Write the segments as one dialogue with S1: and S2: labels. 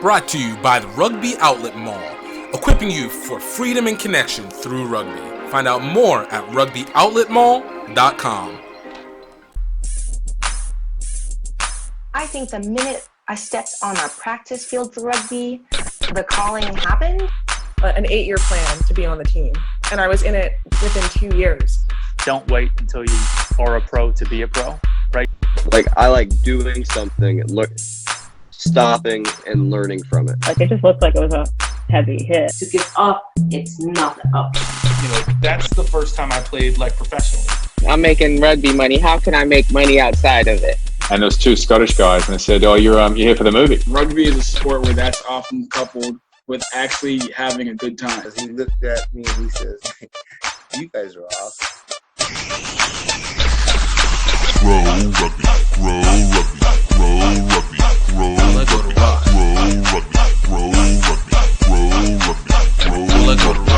S1: Brought to you by the Rugby Outlet Mall, equipping you for freedom and connection through rugby. Find out more at rugbyoutletmall.com.
S2: I think the minute I stepped on a practice field for rugby, the calling happened.
S3: An 8-year plan to be on the team, and I was in it within 2 years.
S4: Don't wait until you are a pro to be a pro, right?
S5: Like, I like doing something, stopping and learning from it.
S6: Like, it just looked like it was a heavy hit.
S7: To give up, it's not up.
S8: You know, that's the first time I played like professionally.
S9: I'm making rugby money. How can I make money outside of it?
S10: And there was two Scottish guys, and they said, "Oh, you're here for the movie."
S11: Rugby is a sport where that's often coupled with actually having a good time.
S12: He looked at me and he says, "You guys are off."
S13: Grow rugby, grow rugby, grow rugby, grow rugby, grow rugby, grow rugby, grow rugby, grow rugby.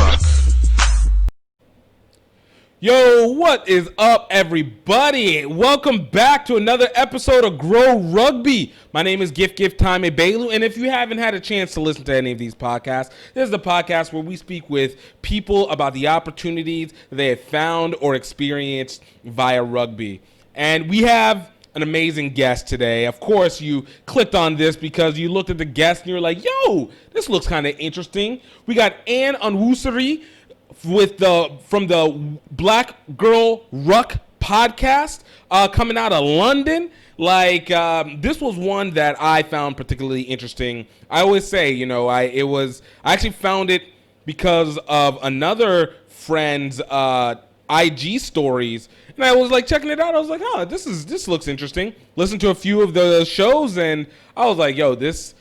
S1: Yo, what is up, everybody? Welcome back to another episode of Groux Rugby. My name is GiftTime Bailu, and if you haven't had a chance to listen to any of these podcasts, this is the podcast where we speak with people about the opportunities they have found or experienced via rugby. And we have an amazing guest today. Of course, you clicked on this because you looked at the guest and you're like, yo, this looks kind of interesting. We got Onwusiri from the Girls Ruck podcast coming out of London. This was one that I found particularly interesting. I always say, I actually found it because of another friend's IG stories, and I was like checking it out. I was like, oh, this looks interesting. Listened to a few of the shows, and I was like, yo, this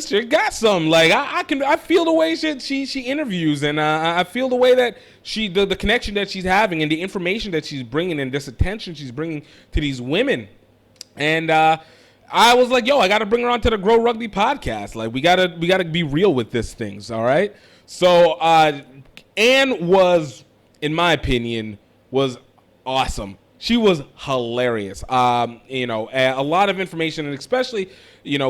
S1: chick got some. Like, I feel the way she interviews, and I feel the way that the connection that she's having, and the information that she's bringing, and this attention she's bringing to these women. And I was like, yo, I got to bring her onto the Groux Rugby podcast. Like, we gotta be real with this things, all right? So Anne was, in my opinion, was awesome. She was hilarious. A lot of information, and especially,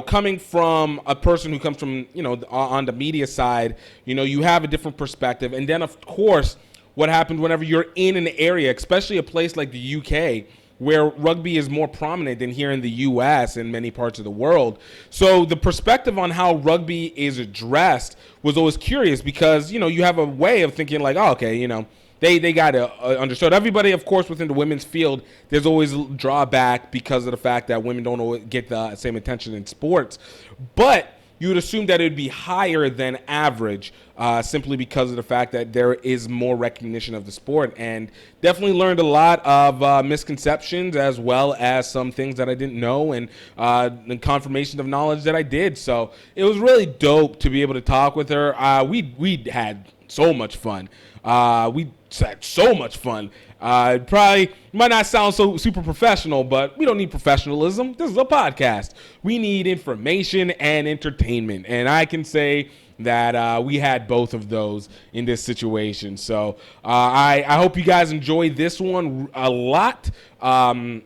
S1: coming from a person who comes from, on the media side, you have a different perspective. And then, of course, what happens whenever you're in an area, especially a place like the UK, where rugby is more prominent than here in the U.S. and many parts of the world. So the perspective on how rugby is addressed was always curious because, you have a way of thinking like, oh, okay, they got it understood. Everybody, of course, within the women's field, there's always a drawback because of the fact that women don't always get the same attention in sports. But you would assume that it would be higher than average simply because of the fact that there is more recognition of the sport. And definitely learned a lot of misconceptions as well as some things that I didn't know and confirmation of knowledge that I did. So it was really dope to be able to talk with her. We had so much fun. We had so much fun. Probably might not sound so super professional, but we don't need professionalism. This is a podcast. We need information and entertainment. And I can say that we had both of those in this situation. So I hope you guys enjoy this one a lot. I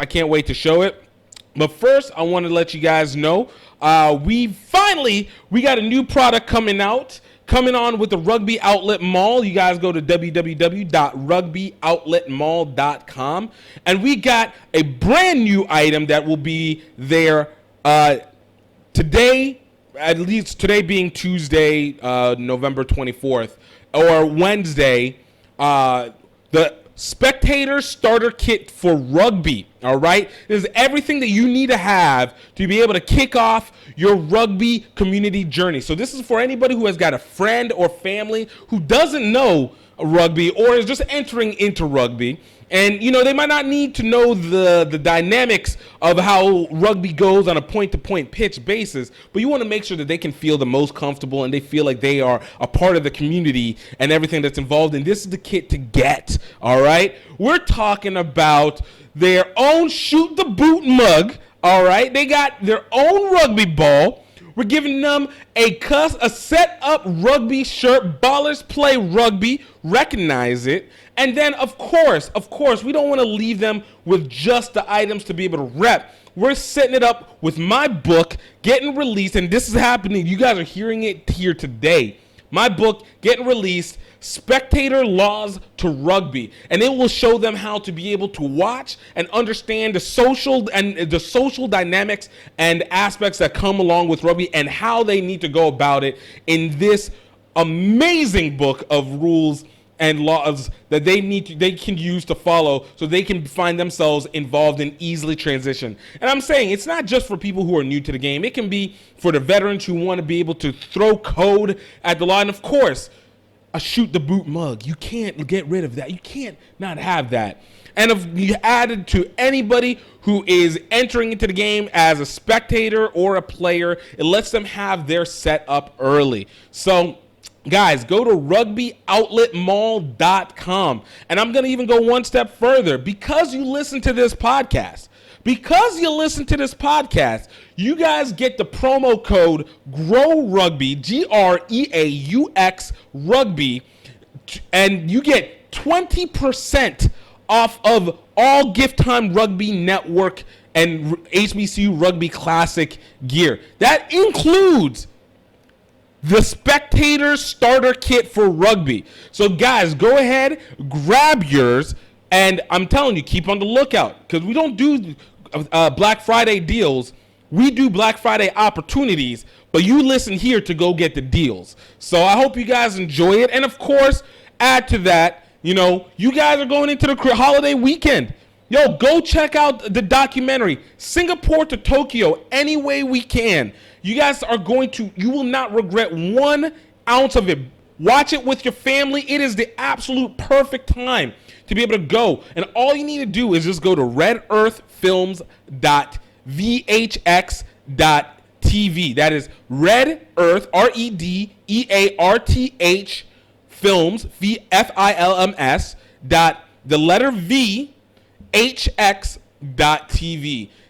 S1: can't wait to show it. But first, I want to let you guys know we got a new product coming on with the Rugby Outlet Mall. You guys go to www.rugbyoutletmall.com. And we got a brand new item that will be there today, at least today being Tuesday, November 24th, or Wednesday, the Spectator Starter Kit for Rugby, all right? This is everything that you need to have to be able to kick off your rugby community journey. So this is for anybody who has got a friend or family who doesn't know rugby or is just entering into rugby. And, they might not need to know the dynamics of how rugby goes on a point-to-point pitch basis, but you want to make sure that they can feel the most comfortable and they feel like they are a part of the community and everything that's involved. And this is the kit to get, all right? We're talking about their own Shoot the Boot mug, all right? They got their own rugby ball. We're giving them a set-up rugby shirt. Ballers play rugby. Recognize it. And then, of course, we don't want to leave them with just the items to be able to rep. we're setting it up with my book getting released, and this is happening. You guys are hearing it here today. My book getting released, Spectator Laws to Rugby, and it will show them how to be able to watch and understand the social dynamics and aspects that come along with rugby and how they need to go about it in this amazing book of rules and laws that they can use to follow so they can find themselves involved and easily transition. And I'm saying it's not just for people who are new to the game. It can be for the veterans who want to be able to throw code at the line. Of course, a shoot the boot mug. You can't get rid of that. You can't not have that. And if you added to anybody who is entering into the game as a spectator or a player, it lets them have their set up early. So guys, go to rugbyoutletmall.com. And I'm going to even go one step further. Because you listen to this podcast, you guys get the promo code Greaux Rugby, GREAUX Rugby, and you get 20% off of all GiftTime Rugby Network and HBCU Rugby Classic gear. That includes the Spectator Starter Kit for Rugby. So guys, go ahead, grab yours, and I'm telling you, keep on the lookout, because we don't do Black Friday deals. We do Black Friday opportunities, but you listen here to go get the deals. So I hope you guys enjoy it. And of course, add to that, you guys are going into the holiday weekend. Yo, go check out the documentary, Singapore to Tokyo, Any Way We Can. You guys you will not regret 1 ounce of it. Watch it with your family. It is the absolute perfect time to be able to go. And all you need to do is just go to redearthfilms.vhx.tv. That is Red Earth, REDEARTH Films, FILMS, the letter V, hx.tv.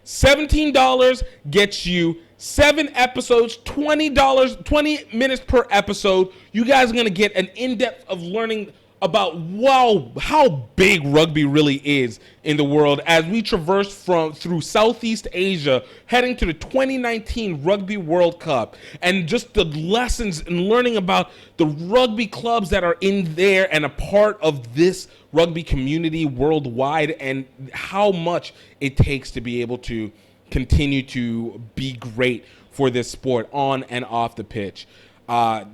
S1: $17 gets you 7 episodes, $20, 20 minutes per episode. You guys are going to get an in-depth of learning about, how big rugby really is in the world as we traverse through Southeast Asia, heading to the 2019 Rugby World Cup, and just the lessons and learning about the rugby clubs that are in there and a part of this rugby community worldwide, and how much it takes to be able to continue to be great for this sport on and off the pitch. I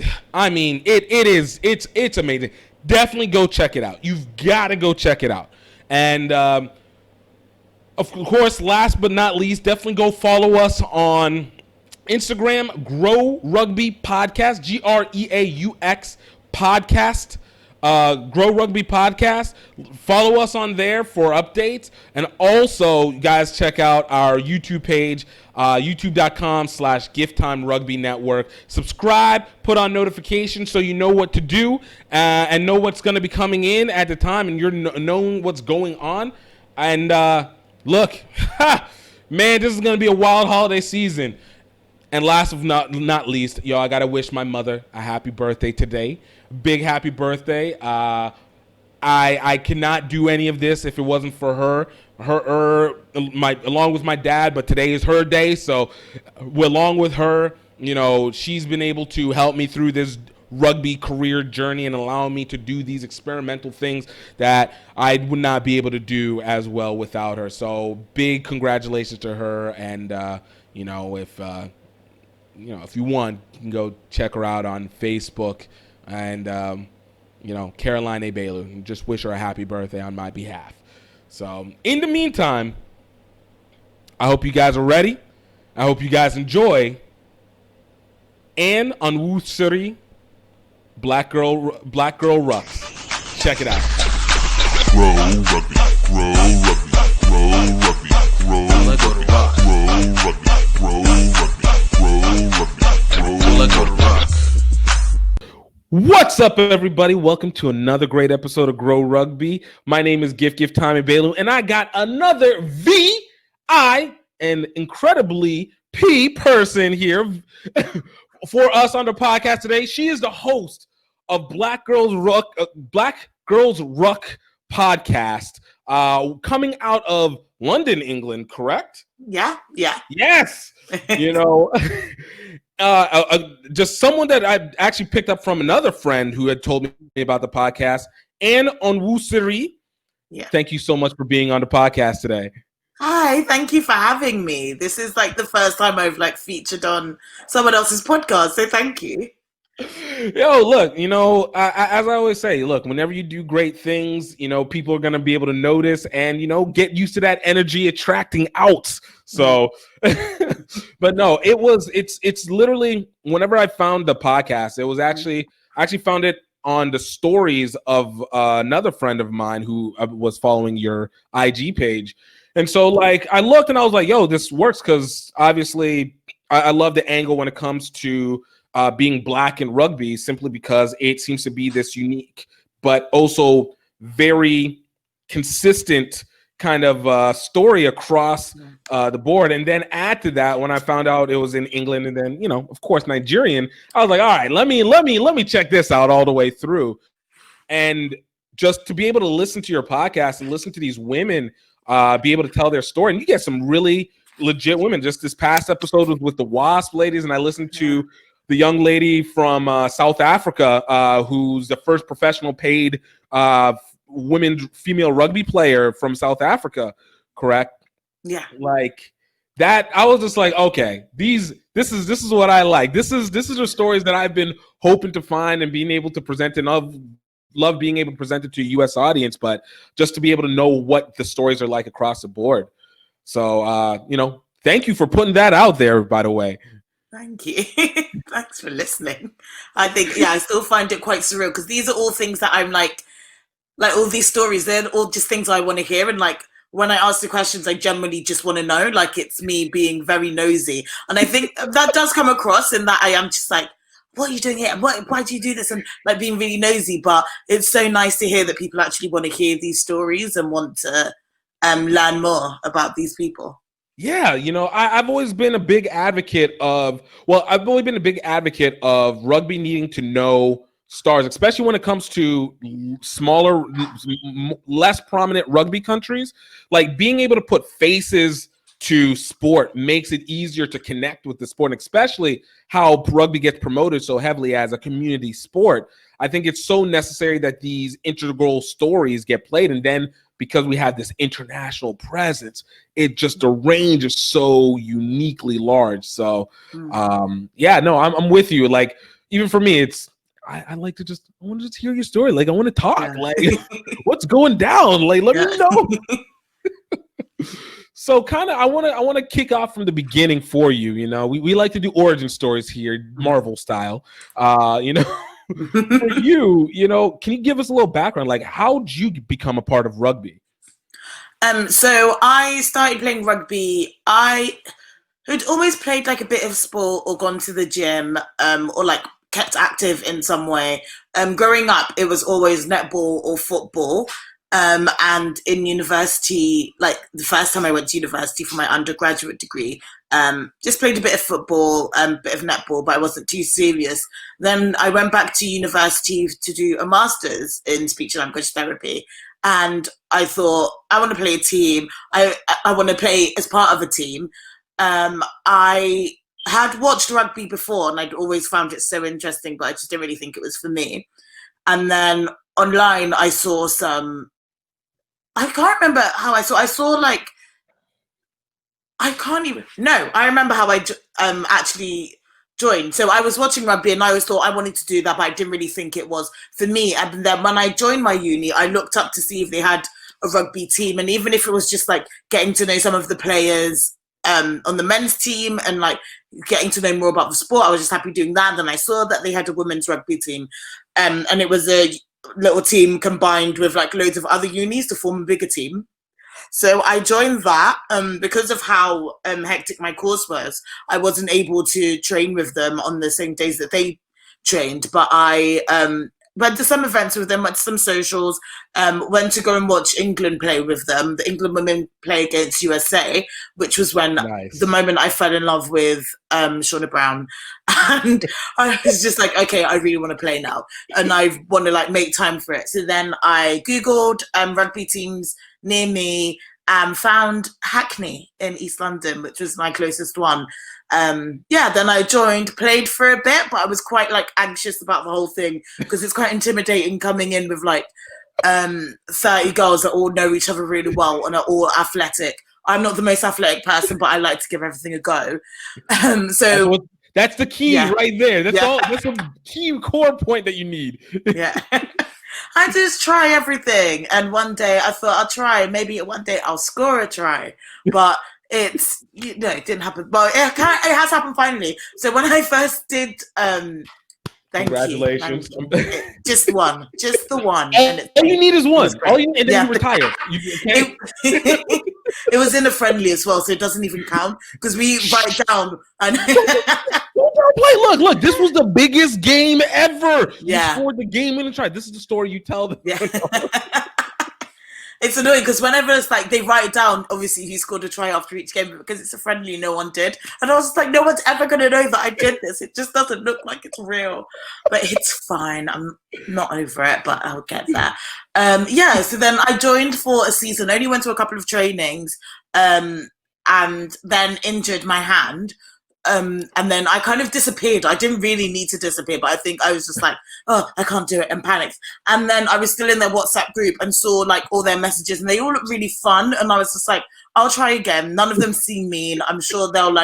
S1: mean, it's amazing. Definitely go check it out. You've got to go check it out. And of course, last but not least, definitely go follow us on Instagram, Greaux Rugby Podcast, GREAUX Podcast. Greaux Rugby Podcast. Follow us on there for updates. And also, guys, check out our YouTube page, youtube.com/GiftTime Rugby Network. Subscribe, put on notifications so you know what to do and know what's going to be coming in at the time, and you're knowing what's going on. And look, man, this is going to be a wild holiday season. And last but not least, I got to wish my mother a happy birthday today. Big happy birthday. I cannot do any of this if it wasn't for her. Along with my dad, but today is her day. So along with her, she's been able to help me through this rugby career journey and allow me to do these experimental things that I would not be able to do as well without her. So big congratulations to her. And, if you want, you can go check her out on Facebook. And, Caroline A. Baylor, and just wish her a happy birthday on my behalf. So, in the meantime, I hope you guys are ready. I hope you guys enjoy Onwusiri, Black Girl Ruck. Check it out.
S13: Grow Rugby, Grow Rugby, Grow Rugby, Grow Rugby, Grow Rugby, Grow Rugby, Grow Rugby, Grow Rugby.
S1: What's up, everybody? Welcome to another great episode of Grow Rugby. My name is GiftTime Baylor, and I got another V-I and incredibly P person here for us on the podcast today. She is the host of Black Girls Ruck podcast, coming out of London, England, correct?
S14: Yeah.
S1: Yes. You know, just someone that I actually picked up from another friend who had told me about the podcast, and Onwusiri.
S14: Yeah.
S1: Thank you so much for being on the podcast today.
S14: Hi, thank you for having me. This is like the first time I've like featured on someone else's podcast, so thank you.
S1: Yo, look, you know, as I always say, look, whenever you do great things, you know, people are going to be able to notice and, you know, get used to that energy attracting out. So, but no, it's literally whenever I found the podcast, it was I actually found it on the stories of another friend of mine who was following your IG page. And so, like, I looked and I was like, yo, this works because obviously I love the angle when it comes to being Black in rugby, simply because it seems to be this unique but also very consistent kind of story across the board. And then add to that, when I found out it was in England and then, you know, of course, Nigerian, I was like, all right, let me check this out all the way through. And just to be able to listen to your podcast and listen to these women be able to tell their story, and you get some really legit women. Just this past episode was with the Wasp ladies, and I listened to the young lady from South Africa who's the first professional paid women female rugby player from South Africa, correct?
S14: Yeah.
S1: Like that, I was just like, okay, this is what I like. This is the stories that I've been hoping to find and being able to present, and love being able to present it to a U.S. audience, but just to be able to know what the stories are like across the board. So, you know, thank you for putting that out there, by the way.
S14: Thank you. Thanks for listening. I think, I still find it quite surreal because these are all things that I'm like all these stories, they're all just things I want to hear. And like, when I ask the questions, I generally just want to know, like it's me being very nosy. And I think that does come across in that I am just like, what are you doing here? Why do you do this? And like being really nosy, but it's so nice to hear that people actually want to hear these stories and want to learn more about these people.
S1: Yeah, you know, I've always been a big advocate of rugby needing to know stars, especially when it comes to smaller, less prominent rugby countries. Like being able to put faces to sport makes it easier to connect with the sport, and especially how rugby gets promoted so heavily as a community sport. I think it's so necessary that these integral stories get played, and then because we have this international presence, the range is so uniquely large. So, I'm with you. Like, even for me, I like to I want to just hear your story. Like, I want to talk. Like, what's going down? Like, let me know. So, kind of, I want to kick off from the beginning for you. You know, we like to do origin stories here, Marvel style. You know. For you, you know, can you give us a little background? Like, how did you become a part of rugby?
S14: So I started playing rugby. I had always played like a bit of sport or gone to the gym, or like kept active in some way. Growing up, it was always netball or football. And in university, like the first time I went to university for my undergraduate degree, just played a bit of football, bit of netball, but I wasn't too serious. Then I went back to university to do a master's in speech and language therapy. And I thought, I want to play a team. I want to play as part of a team. I had watched rugby before and I'd always found it so interesting, but I just didn't really think it was for me. And then online, I saw some, I can't remember how I saw like, I remember how I actually joined. So I was watching rugby and I always thought I wanted to do that, but I didn't really think it was for me. And then when I joined my uni, I looked up to see if they had a rugby team. And even if it was just like getting to know some of the players on the men's team and like getting to know more about the sport, I was just happy doing that. And then I saw that they had a women's rugby team, and it was a little team combined with like loads of other unis to form a bigger team. So I joined that. Because of how hectic my course was, I wasn't able to train with them on the same days that they trained, but I went to some events with them, went to some socials, went to go and watch England play with them. The England women play against USA, which was when the moment I fell in love with Shauna Brown. And I was just like, okay, I really want to play now. And I want to like make time for it. So then I Googled rugby teams near me. found Hackney in East London, which was my closest one. Then I joined, played for a bit, but I was quite like anxious about the whole thing because it's quite intimidating coming in with like 30 girls that all know each other really well and are all athletic. I'm not the most athletic person, but I like to give everything a go.
S1: That's the key right there. That's a key core point that you need.
S14: Yeah. I just try everything. And one day I thought I'll try. Maybe one day I'll score a try. But it didn't happen. But it has happened finally. So when I first did
S1: congratulations.
S14: Just the one.
S1: And all you need is one. And then you retire.
S14: It was in a friendly as well, so it doesn't even count because we write down.
S1: Look, this was the biggest game ever.
S14: Yeah.
S1: You scored the game-winning try. This is the story you tell them.
S14: Yeah. It's annoying because whenever it's like they write down, obviously he scored a try after each game because it's a friendly, no one did. And I was just like, no one's ever going to know that I did this. It just doesn't look like it's real. But it's fine. I'm not over it, but I'll get there. So then I joined for a season, only went to a couple of trainings, and then injured my hand. And then I kind of disappeared. I didn't really need to disappear, but I think I was just like, oh, I can't do it, and panicked. And then I was still in their WhatsApp group and saw like all their messages, and they all looked really fun. And I was just like, I'll try again. None of them seem mean. I'm sure they'll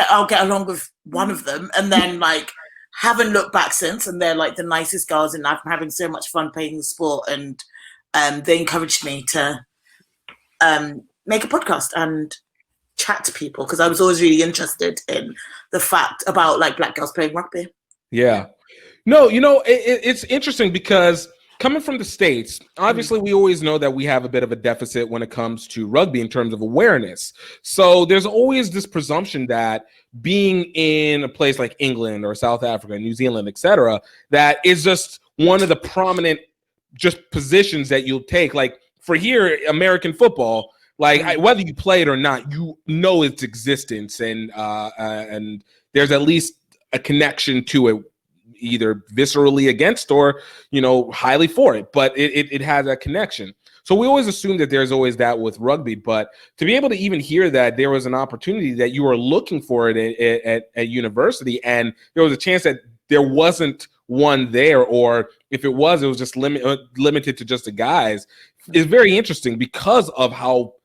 S14: I'll get along with one of them. And then like haven't looked back since. And they're like the nicest girls, and I'm having so much fun playing the sport. And they encouraged me to make a podcast and chat to people because I was always really interested in the fact about like black girls playing rugby.
S1: Yeah. No, it's interesting because coming from the States, obviously we always know that we have a bit of a deficit when it comes to rugby in terms of awareness. So there's always this presumption that being in a place like England or South Africa, New Zealand, etc., that is just one of the prominent just positions that you'll take. Like for here, American football, like whether you play it or not, you know its existence, and there's at least a connection to it, either viscerally against or highly for it. But it has a connection. So we always assume that there's always that with rugby. But to be able to even hear that there was an opportunity that you were looking for it at university, and there was a chance that there wasn't one there, or if it was just limited to just the guys, is very interesting because of how.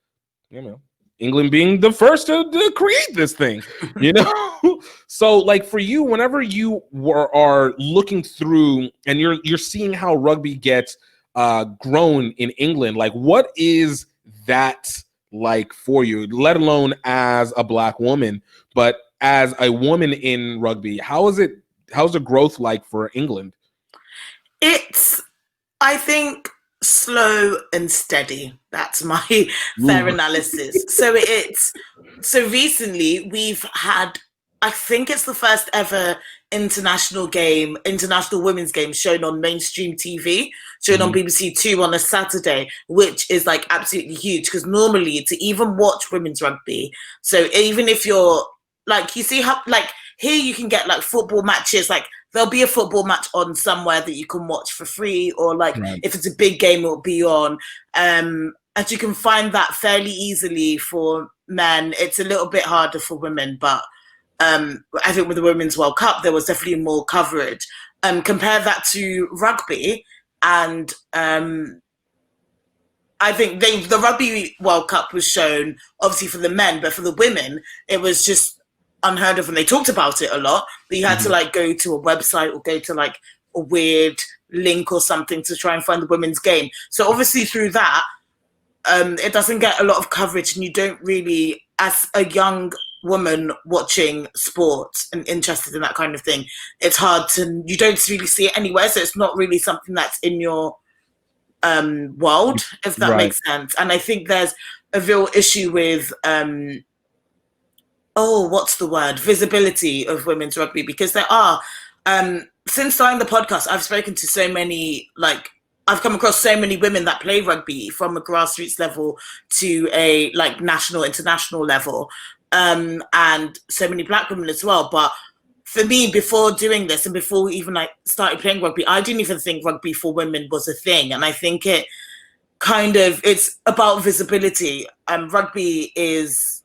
S1: England being the first to create this thing, So like for you, whenever you are looking through and you're seeing how rugby gets grown in England, like what is that like for you, let alone as a black woman, but as a woman in rugby, how's the growth like for England?
S14: It's, I think, slow and steady. That's my fair analysis. So recently we've had, I think it's the first ever international women's game shown on mainstream TV, shown on BBC Two on a Saturday, which is like absolutely huge because normally to even watch women's rugby, so even if you're like, you see how like here you can get like football matches, like there'll be a football match on somewhere that you can watch for free, or like if it's a big game, it'll be on. And you can find that fairly easily for men. It's a little bit harder for women, but I think with the Women's World Cup, there was definitely more coverage. Compare that to rugby, and I think the Rugby World Cup was shown obviously for the men, but for the women, it was just unheard of, and they talked about it a lot, but you had to like go to a website or go to like a weird link or something to try and find the women's game. So obviously through that, it doesn't get a lot of coverage, and you don't really, as a young woman watching sports and interested in that kind of thing, it's hard to, you don't really see it anywhere, so it's not really something that's in your world, if that makes sense. And I think there's a real issue with visibility of women's rugby, because there are, since starting the podcast, I've spoken to so many, like, I've come across so many women that play rugby from a grassroots level to a like national, international level, and so many black women as well. But for me, before doing this and before even I started playing rugby, I didn't even think rugby for women was a thing. And I think it it's about visibility. Rugby is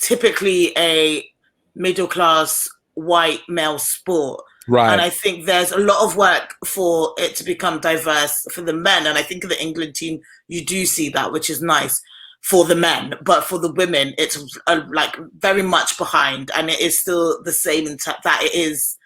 S14: typically a middle-class white male sport.
S1: Right.
S14: And I think there's a lot of work for it to become diverse for the men. And I think in the England team, you do see that, which is nice for the men. But for the women, it's like very much behind. And it is still the same in that it is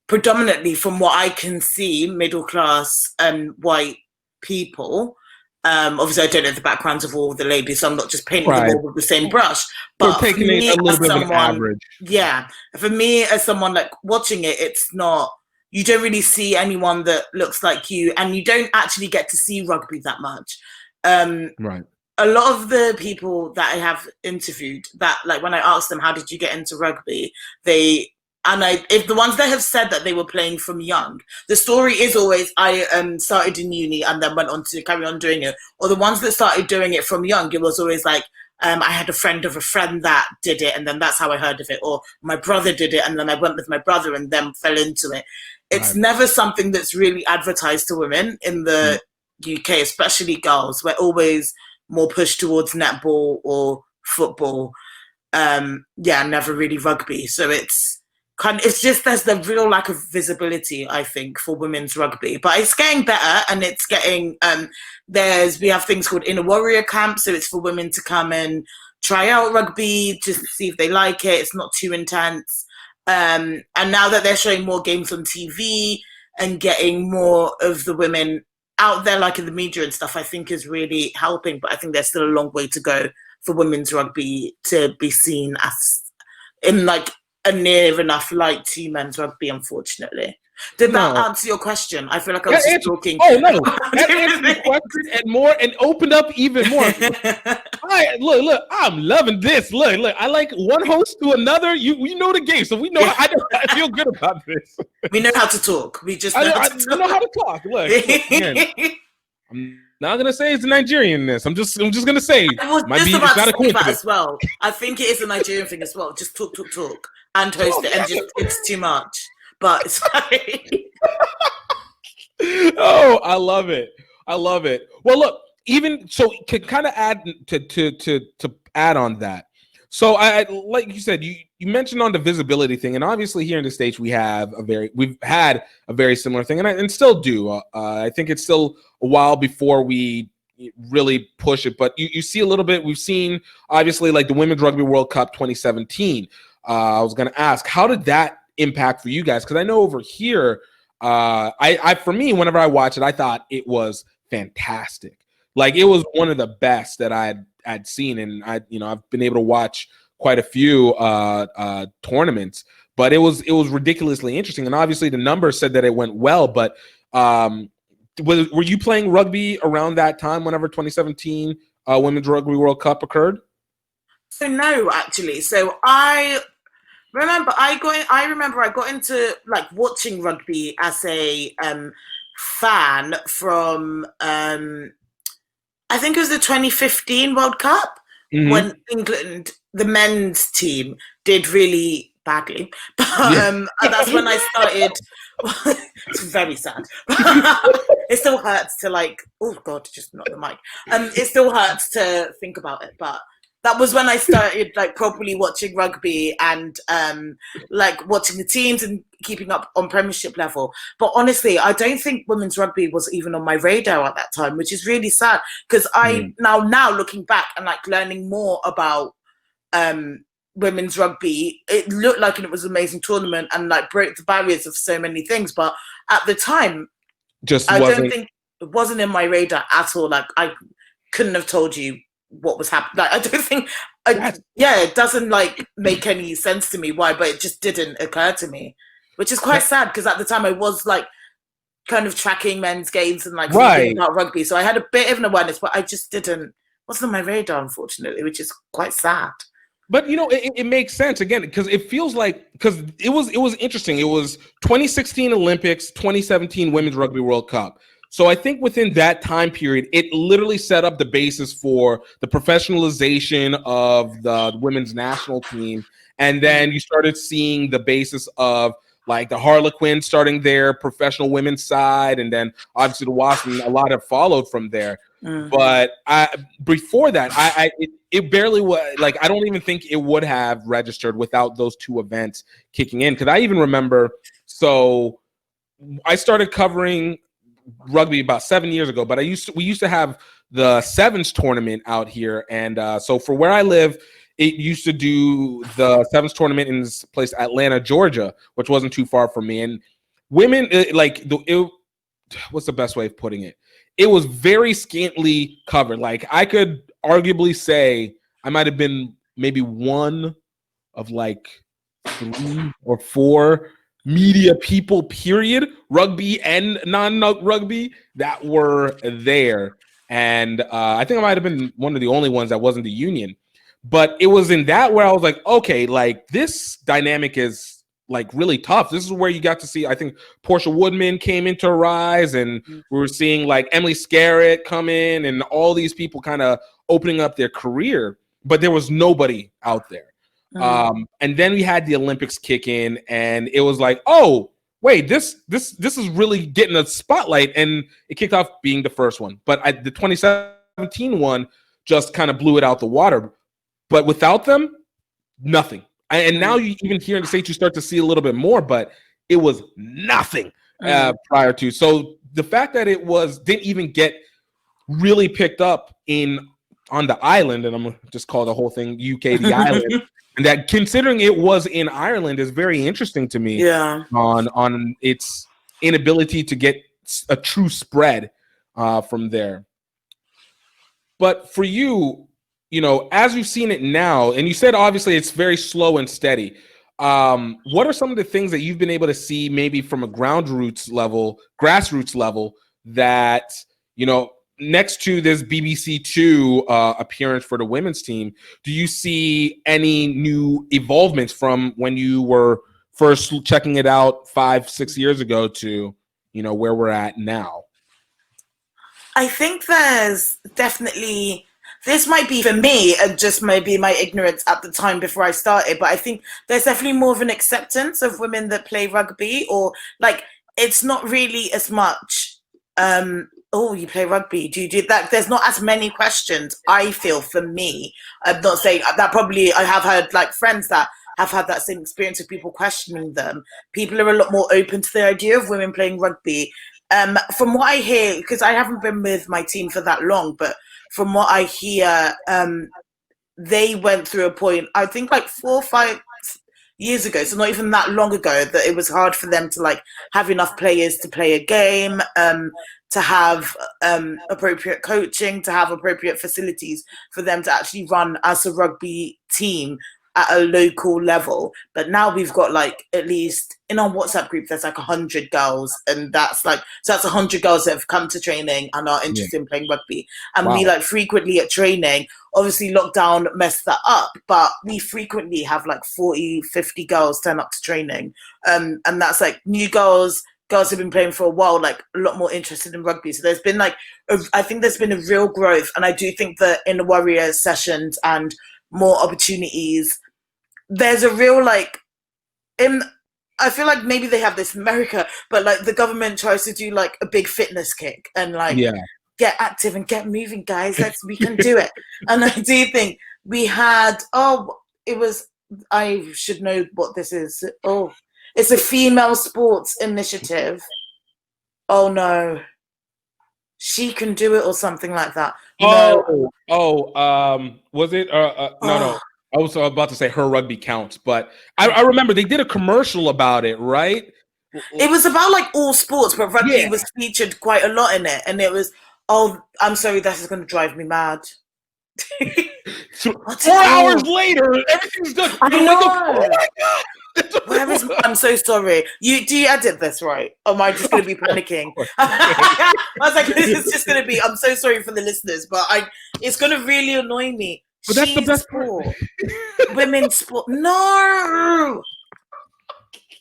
S14: predominantly, from what I can see, middle-class white people. Obviously, I don't know the backgrounds of all the ladies, so I'm not just painting them all with the same brush. But
S1: we're taking it a little bit of an average.
S14: Yeah, for me, as someone like watching it, it's not. You don't really see anyone that looks like you, and you don't actually get to see rugby that much.
S1: Right.
S14: A lot of the people that I have interviewed, that like when I asked them, "How did you get into rugby?" If the ones that have said that they were playing from young, the story is always I started in uni and then went on to carry on doing it. Or the ones that started doing it from young, it was always like I had a friend of a friend that did it, and then that's how I heard of it. Or my brother did it, and then I went with my brother and then fell into it. It's never something that's really advertised to women in the UK, especially girls. We're always more pushed towards netball or football. Never really rugby. So it's just there's the real lack of visibility, I think, for women's rugby. But it's getting better, and it's getting we have things called inner warrior camps, so it's for women to come and try out rugby just to see if they like it. It's not too intense. And now that they're showing more games on TV and getting more of the women out there, like in the media and stuff, I think is really helping. But I think there's still a long way to go for women's rugby to be seen as in like a near enough light to men's rugby, unfortunately. Did that answer your question? I feel like I was just talking.
S1: Oh no, that answered the question and more, and opened up even more. Look, I'm loving this. Look, I like one host to another. We know the game, so we know. I feel good about this.
S14: We know how to talk. We just
S1: know how to talk. Look again, I'm not gonna say it's a Nigerian-ness. I'm just gonna say
S14: I was
S1: might
S14: just
S1: be
S14: about
S1: not
S14: to
S1: a
S14: say that
S1: coincidence
S14: as well. I think it is a Nigerian thing as well. Just talk, and host it, and just it's too much. But it's fine.
S1: Oh, I love it. Well, look, even so, to kind of add to add on that. So, I like you said, you mentioned on the visibility thing, and obviously here in the States we've had a very similar thing, and still do. I think it's still a while before we really push it, but you see a little bit. We've seen obviously like the Women's Rugby World Cup 2017. I was going to ask, how did that impact for you guys? Because I know over here, for me, whenever I watch it, I thought it was fantastic. Like it was one of the best that I'd seen, and I've been able to watch quite a few tournaments. But it was ridiculously interesting, and obviously the numbers said that it went well. But were you playing rugby around that time, whenever 2017 Women's Rugby World Cup occurred?
S14: So no, actually. So I remember I got into like watching rugby as a fan from I think it was the 2015 World Cup when England, the men's team, did really badly. But that's when I started. It's very sad. It still hurts to like. Oh God, just not the mic. It still hurts to think about it, but. That was when I started like properly watching rugby and like watching the teams and keeping up on Premiership level. But honestly, I don't think women's rugby was even on my radar at that time, which is really sad because I now looking back and like learning more about women's rugby, it looked like it was an amazing tournament and like broke the barriers of so many things. But at the time, don't think it wasn't in my radar at all. Like I couldn't have told you what was happening. Like I don't think it doesn't like make any sense to me why, but it just didn't occur to me, which is quite sad because at the time I was like kind of tracking men's games and like thinking about rugby, so I had a bit of an awareness, but I just wasn't on my radar, unfortunately, which is quite sad.
S1: But it makes sense again because it feels like it was interesting. It was 2016 Olympics, 2017 Women's Rugby World Cup. So I think within that time period, it literally set up the basis for the professionalization of the women's national team. And then you started seeing the basis of like the Harlequins starting their professional women's side. And then obviously the Wasps, and a lot have followed from there. But before that, it barely was, like, I don't even think it would have registered without those two events kicking in. Because I even remember, so I started covering rugby about 7 years ago, but we used to have the sevens tournament out here. And so for where I live, it used to do the sevens tournament in this place, Atlanta, Georgia, which wasn't too far from me. And women, what's the best way of putting it? It was very scantily covered. Like, I could arguably say I might have been maybe one of like 3 or 4 media people, period, rugby and non-rugby, that were there. And I think I might have been one of the only ones that wasn't the union. But it was in that where I was like, okay, like, this dynamic is like really tough. This is where you got to see, I think, Portia Woodman came into rise, and we were seeing like Emily Scarrett come in and all these people kind of opening up their career, but there was nobody out there. And then we had the Olympics kick in, and it was like, oh, wait, this is really getting a spotlight, and it kicked off being the first one. But the 2017 one just kind of blew it out the water. But without them, nothing. And now you even here in the States, you start to see a little bit more, but it was nothing prior to. So the fact that it didn't even get really picked up on the island, and I'm gonna just call the whole thing UK the island, and that considering it was in Ireland is very interesting to me.
S14: Yeah.
S1: On its inability to get a true spread from there. But for you, you know, as you've seen it now, and you said obviously it's very slow and steady. What are some of the things that you've been able to see maybe from a grassroots level that, you know, next to this BBC Two appearance for the women's team, do you see any new evolvements from when you were first checking it out 5-6 years ago to, you know, where we're at now?
S14: I think there's definitely, this might be for me and just maybe my ignorance at the time before I started, but I think there's definitely more of an acceptance of women that play rugby, or like, it's not really as much, oh, you play rugby, do you do that? There's not as many questions, I feel, for me. I'm not saying that, probably I have heard like friends that have had that same experience of people questioning them. People are a lot more open to the idea of women playing rugby. From what I hear, because I haven't been with my team for that long, but from what I hear, they went through a point, I think like 4 or 5 years ago, so not even that long ago, that it was hard for them to like have enough players to play a game, to have appropriate coaching, to have appropriate facilities for them to actually run as a rugby team at a local level. But now we've got like, at least in our WhatsApp group, there's like 100 girls, and that's like, so that's 100 girls that have come to training and are interested in playing rugby. And we like frequently at training, obviously lockdown messed that up, but we frequently have like 40-50 girls turn up to training, and that's like new girls who've been playing for a while, like a lot more interested in rugby. So there's been like I think there's been a real growth, and I do think that in the Warriors sessions and more opportunities, there's a real like, I feel like maybe they have this in America, but like the government tries to do like a big fitness kick and like get active and get moving, guys. We can do it. And I do think we had, I should know what this is. Oh, it's a female sports initiative. Oh no, She Can Do It or something like that.
S1: Was it? No. I was about to say Her Rugby Counts, but I remember they did a commercial about it, right?
S14: It was about like all sports, but rugby was featured quite a lot in it. And it was, I'm sorry, this is going to drive me mad.
S1: 4 hours later, everything's done.
S14: I know.
S1: Oh my God.
S14: I'm so sorry. Do you edit this right? Or am I just going to be panicking? I was like, this is just going to be, I'm so sorry for the listeners, but it's going to really annoy me.
S1: But that's the best part.
S14: Women's sport. No.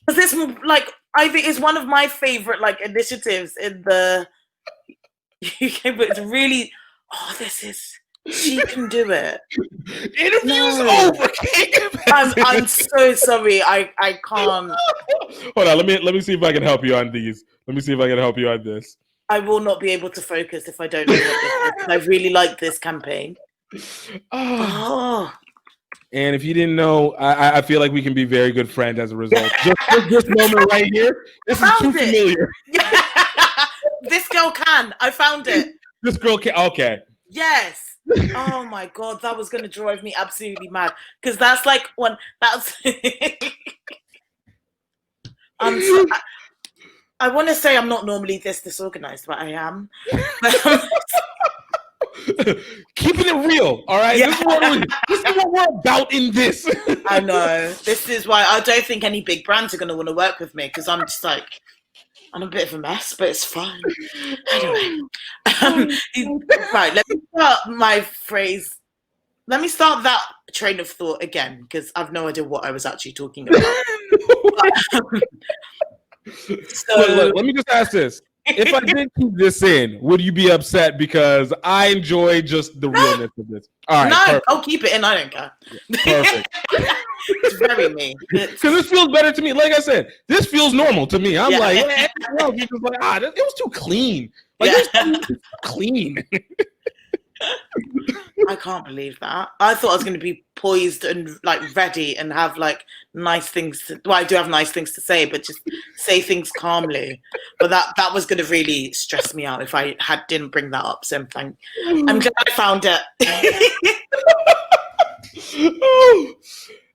S14: Because this, like, I think is one of my favorite like initiatives in the UK, but it's really, She Can Do It.
S1: Interview's over.
S14: I'm so sorry. I can't.
S1: Hold on. Let me see if I can help you on these. Let me see if I can help you on this.
S14: I will not be able to focus if I don't know what this is. I really like this campaign. Oh.
S1: And if you didn't know, I feel like we can be very good friends as a result. Just this moment right here, this is too familiar.
S14: This girl can. I found it.
S1: This girl can. Okay.
S14: Yes. Oh my God, that was going to drive me absolutely mad. Because that's like one. That's. I want to say I'm not normally this disorganized, but I am.
S1: Keeping it real, all right? Yeah. This is what we're about in this.
S14: I know. This is why I don't think any big brands are going to want to work with me, because I'm just like, I'm a bit of a mess, but it's fine. Anyway. Right, let me start my phrase. Let me start that train of thought again, because I've no idea what I was actually talking about. So,
S1: look, let me just ask this. If I did keep this in, would you be upset? Because I enjoy just the realness of this. All right.
S14: No,
S1: perfect.
S14: I'll keep it in. I don't care.
S1: Perfect.
S14: It's very me.
S1: Because this feels better to me. Like I said, this feels normal to me. I'm like, you're just like, it was too clean. Like, it was too clean.
S14: I can't believe that. I thought I was going to be poised and like ready and have like nice things. Well, I do have nice things to say, but just say things calmly. But that was going to really stress me out if I didn't bring that up. So I'm glad I found it.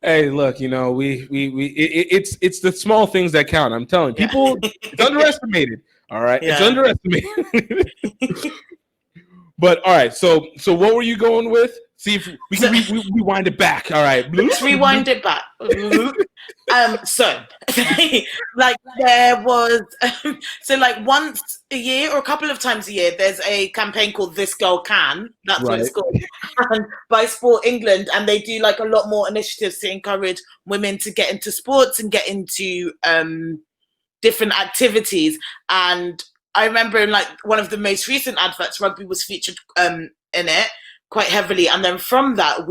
S1: Hey, look, you know, it's the small things that count. I'm telling you, people, it's underestimated. All right, it's underestimated. But all right, so what were you going with? See if we can rewind it back. All right,
S14: let's rewind it back. So like there was so like once a year or a couple of times a year, there's a campaign called This Girl Can. That's what it's called, by Sport England, and they do like a lot more initiatives to encourage women to get into sports and get into different activities. And I remember in like one of the most recent adverts, rugby was featured in it quite heavily. And then from that,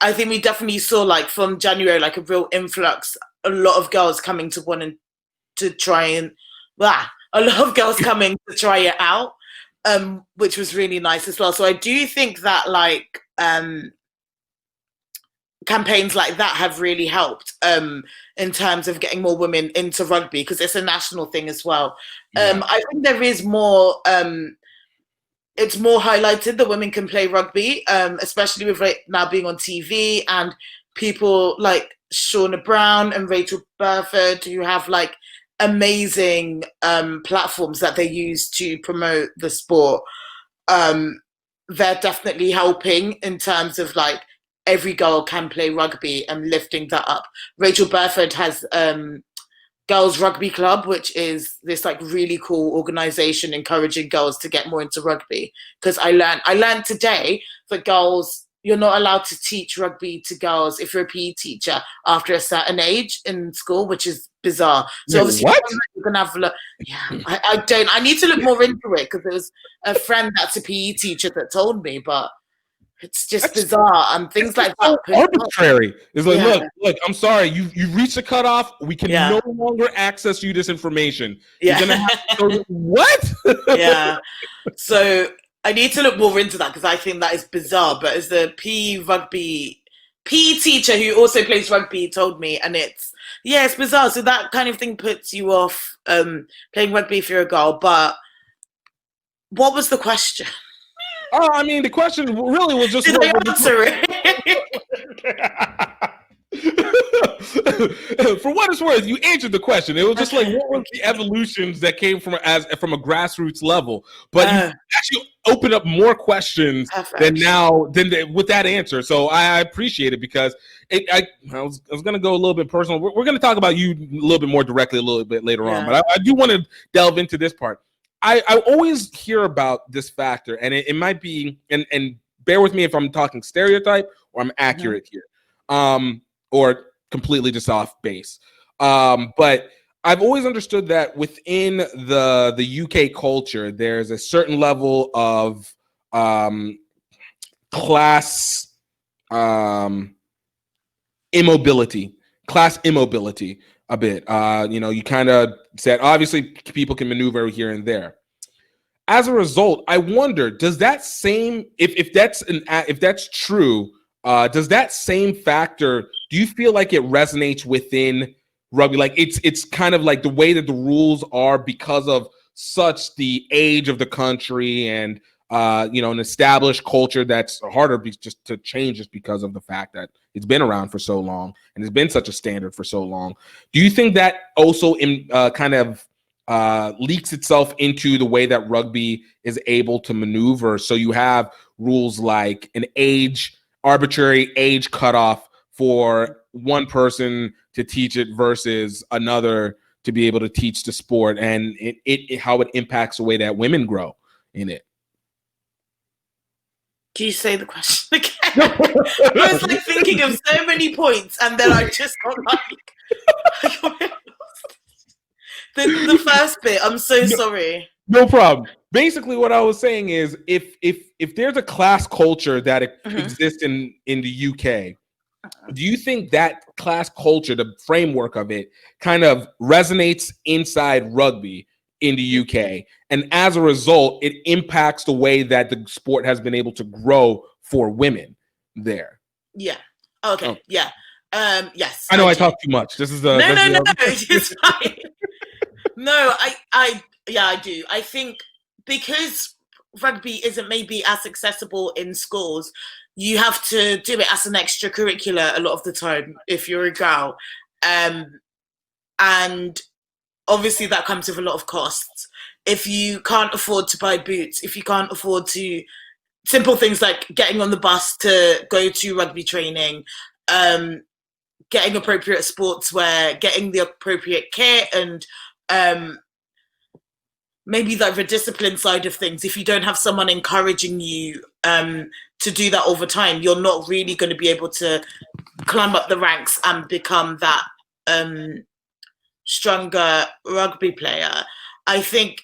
S14: I think we definitely saw like from January, like a real influx, a lot of girls coming to want to try and, a lot of girls coming to try it out, which was really nice as well. So I do think that like campaigns like that have really helped in terms of getting more women into rugby, because it's a national thing as well. I think there is more, it's more highlighted that women can play rugby, especially with it now being on TV and people like Shauna Brown and Rachel Burford, who have like amazing platforms that they use to promote the sport. They're definitely helping in terms of like every girl can play rugby and lifting that up. Rachel Burford has Girls Rugby Club, which is this like really cool organization encouraging girls to get more into rugby. Because I learned today that girls, you're not allowed to teach rugby to girls if you're a PE teacher after a certain age in school, which is bizarre. So obviously you're gonna have a look. Yeah, I need to look more into it, because there was a friend that's a PE teacher that told me, but it's just bizarre and things like that.
S1: Arbitrary. It's like, look, I'm sorry, you reached the cutoff. We can no longer access you this information. You're gonna have to go what?
S14: Yeah. So I need to look more into that, because I think that is bizarre. But as the PE teacher who also plays rugby told me, and it's bizarre. So that kind of thing puts you off playing rugby if you're a girl. But what was the question?
S1: Oh, I mean, the question really was just.
S14: Did I answer it?
S1: For what it's worth, you answered the question. It was just like, what were the evolutions that came from a grassroots level? But you actually opened up more questions than with that answer. So I appreciate it, because I was going to go a little bit personal. We're going to talk about you a little bit more directly a little bit later on, but I do want to delve into this part. I always hear about this factor, and it might be, and bear with me if I'm talking stereotype or I'm accurate here, or completely just off base. But I've always understood that within the UK culture, there's a certain level of class immobility a bit. You kind of said obviously people can maneuver here and there. As a result, I wonder, does that same if that's true, does that same factor, do you feel like it resonates within rugby? Like it's kind of like the way that the rules are because of such the age of the country and an established culture that's harder just to change just because of the fact that it's been around for so long and it's been such a standard for so long. Do you think that also leaks itself into the way that rugby is able to maneuver? So you have rules like an arbitrary age cutoff for one person to teach it versus another to be able to teach the sport, and how it impacts the way that women grow in it.
S14: Can you say the question again? I was like thinking of so many points, and then I just got like the first bit. I'm so sorry.
S1: No problem. Basically, what I was saying is, if there's a class culture that exists in the UK, do you think that class culture, the framework of it, kind of resonates inside rugby in the UK, and as a result, it impacts the way that the sport has been able to grow for women there?
S14: Yeah. Okay. Oh. Yeah. Yes.
S1: I know I talk too much. This is the
S14: no. It's fine. No, I do. I think because rugby isn't maybe as accessible in schools, you have to do it as an extracurricular a lot of the time if you're a girl, and obviously that comes with a lot of costs. If you can't afford to buy boots, if you can't afford to, simple things like getting on the bus to go to rugby training, getting appropriate sportswear, getting the appropriate kit, and maybe like the discipline side of things, if you don't have someone encouraging you to do that all the time, you're not really going to be able to climb up the ranks and become that stronger rugby player. I think